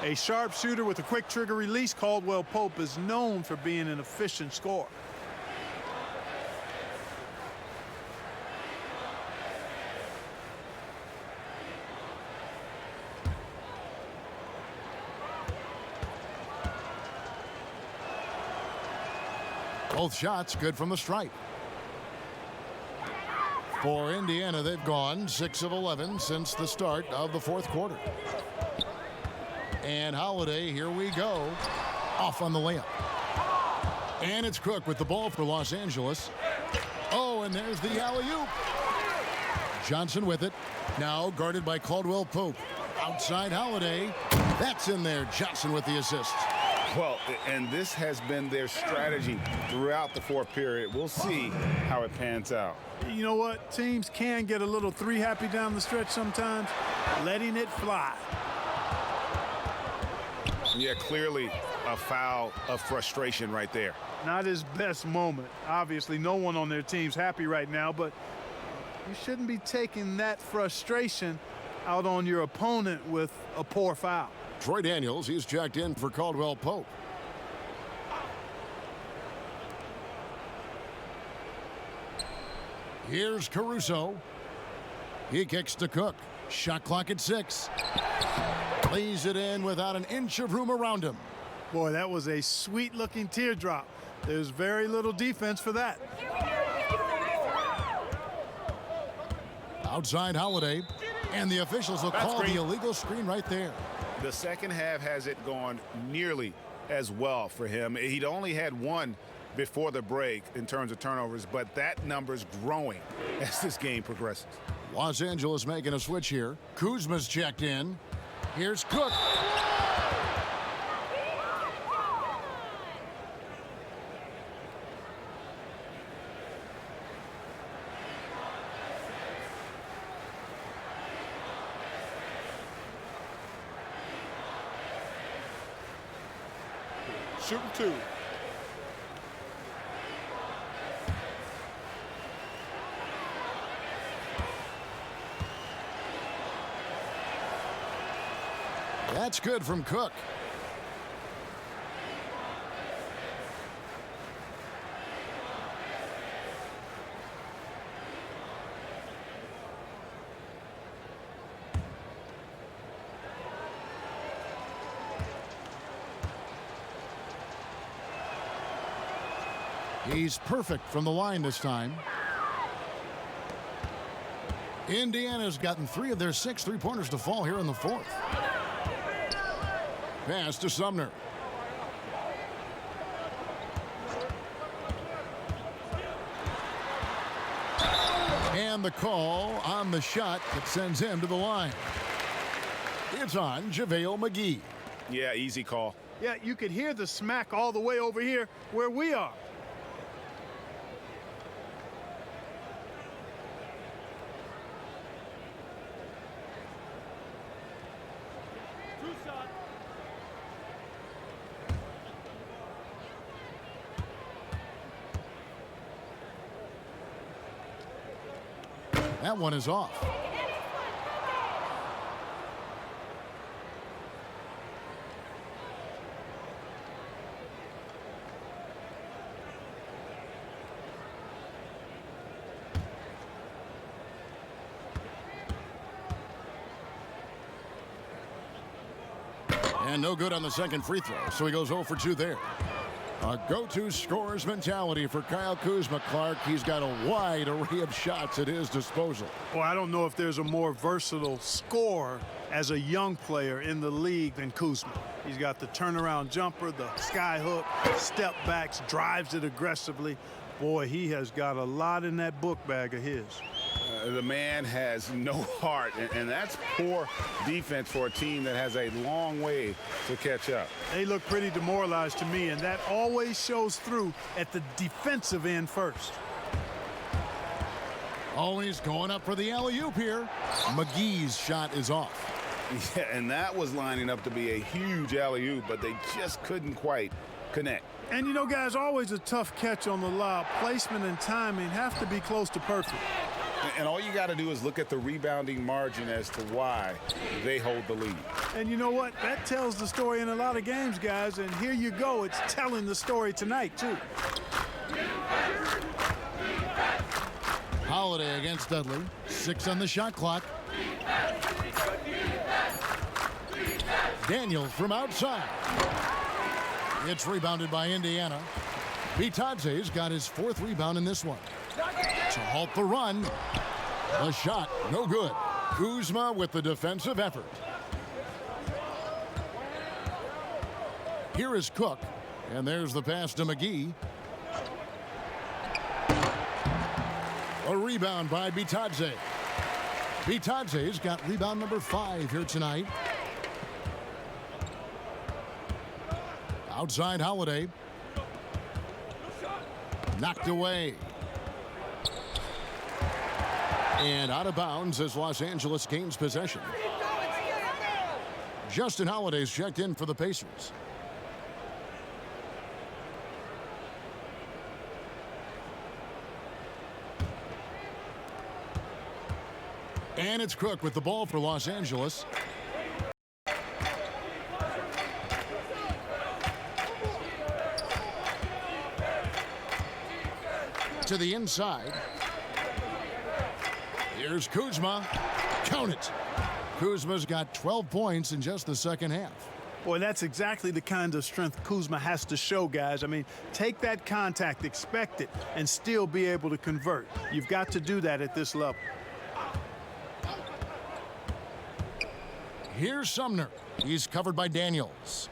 A sharp shooter with a quick trigger release, Caldwell Pope is known for being an efficient scorer. Both shots good from the stripe. For Indiana, they've gone 6 of 11 since the start of the 4th quarter. And Holiday, here we go, off on the layup. And it's Cook with the ball for Los Angeles. Oh, and there's the alley-oop. Johnson with it. Now guarded by Caldwell Pope. Outside Holiday. That's in there. Johnson with the assist. Well, and this has been their strategy throughout the 4th period. We'll see how it pans out. You know what? Teams can get a little 3 happy down the stretch sometimes, letting it fly. Yeah, clearly a foul of frustration right there. Not his best moment. Obviously, no one on their team's happy right now, but you shouldn't be taking that frustration out on your opponent with a poor foul. Troy Daniels, he's checked in for Caldwell Pope. Here's Caruso. He kicks to Cook. Shot clock at 6. Lays it in without an inch of room around him. Boy, that was a sweet-looking teardrop. There's very little defense for that. Outside Holiday, and the officials will call the illegal screen right there. The second half hasn't gone nearly as well for him. He'd only had one before the break in terms of turnovers, but that number's growing as this game progresses. Los Angeles making a switch here. Kuzma's checked in. Here's Cook. Shooting 2. That's good from Cook. He's perfect from the line this time. Indiana's gotten 3 of their 6 3-pointers to fall here in the 4th. Pass to Sumner. And the call on the shot that sends him to the line. It's on JaVale McGee. Yeah, easy call. Yeah, you could hear the smack all the way over here where we are. That one is off. And no good on the second free throw, so he goes 0 for 2 there. A go-to scorer's mentality for Kyle Kuzma. Clark, he's got a wide array of shots at his disposal. Well, I don't know if there's a more versatile scorer as a young player in the league than Kuzma. He's got the turnaround jumper, the sky hook, step backs, drives it aggressively. Boy, he has got a lot in that book bag of his. The man has no heart, and that's poor defense for a team that has a long way to catch up. They look pretty demoralized to me, and that always shows through at the defensive end first. Always going up for the alley-oop here. McGee's shot is off. Yeah, and that was lining up to be a huge alley-oop, but they just couldn't quite connect. And you know, guys, always a tough catch on the lob. Placement and timing have to be close to perfect. And all you got to do is look at the rebounding margin as to why they hold the lead. And you know what? That tells the story in a lot of games, guys. And here you go. It's telling the story tonight, too. Holiday against Dudley. 6 on the shot clock. Daniel from outside. It's rebounded by Indiana. Bitadze's got his 4th rebound in this one. To halt the run. The shot, no good. Kuzma with the defensive effort. Here is Cook. And there's the pass to McGee. A rebound by Bitadze. Bitadze's got rebound number 5 here tonight. Outside Holiday. Knocked away. And out of bounds as Los Angeles gains possession. Justin Holiday's checked in for the Pacers. And it's Cook with the ball for Los Angeles. To the inside. Here's Kuzma. Count it. Kuzma's got 12 points in just the second half. Boy, that's exactly the kind of strength Kuzma has to show, guys. I mean, take that contact, expect it, and still be able to convert. You've got to do that at this level. Here's Sumner. He's covered by Daniels.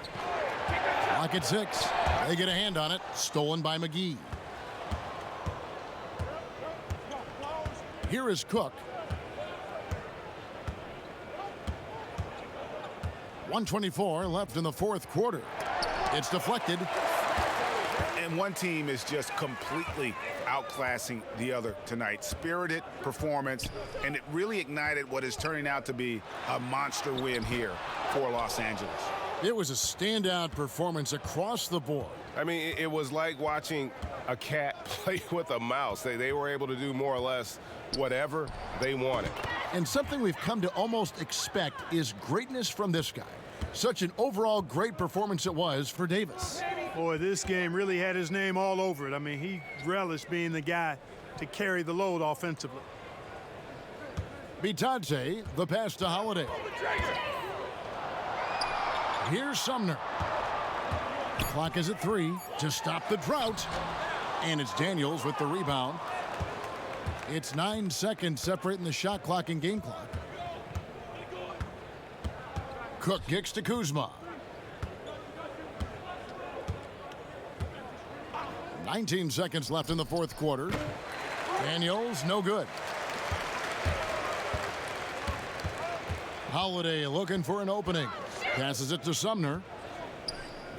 Clock at 6. They get a hand on it. Stolen by McGee. Here is Cook. 1:24 left in the fourth quarter. It's deflected. And one team is just completely outclassing the other tonight. Spirited performance, and it really ignited what is turning out to be a monster win here for Los Angeles. It was a standout performance across the board. I mean, it was like watching a cat play with a mouse. They were able to do more or less whatever they wanted. And something we've come to almost expect is greatness from this guy. Such an overall great performance it was for Davis. Boy, this game really had his name all over it. I mean, he relished being the guy to carry the load offensively. Bitadze, the pass to Holiday. Here's Sumner. Clock is at 3 to stop the drought. And it's Daniels with the rebound. It's 9 seconds separating the shot clock and game clock. Cook kicks to Kuzma. 19 seconds left in the fourth quarter. Daniels, no good. Holiday looking for an opening. Passes it to Sumner.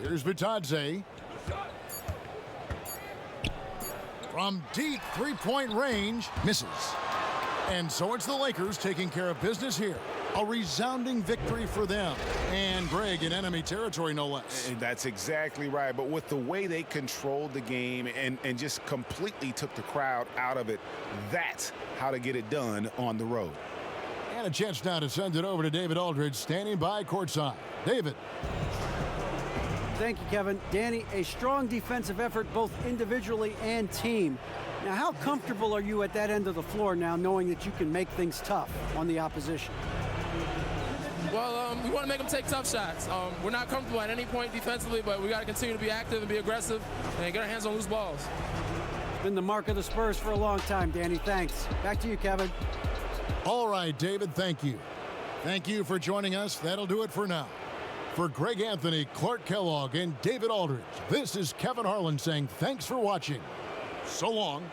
Here's Bitadze. From deep three-point range, misses. And so it's the Lakers taking care of business here. A resounding victory for them. And Greg in enemy territory, no less. And that's exactly right. But with the way they controlled the game and just completely took the crowd out of it, that's how to get it done on the road. And a chance now to send it over to David Aldridge, standing by courtside. David. Thank you, Kevin. Danny, a strong defensive effort both individually and team. Now, how comfortable are you at that end of the floor now, knowing that you can make things tough on the opposition? Well, we want to make them take tough shots. We're not comfortable at any point defensively, but we got to continue to be active and be aggressive and get our hands on loose balls. It's been the mark of the Spurs for a long time, Danny. Thanks. Back to you, Kevin. All right, David, thank you. Thank you for joining us. That'll do it for now. For Greg Anthony, Clark Kellogg, and David Aldridge, this is Kevin Harlan saying thanks for watching. So long.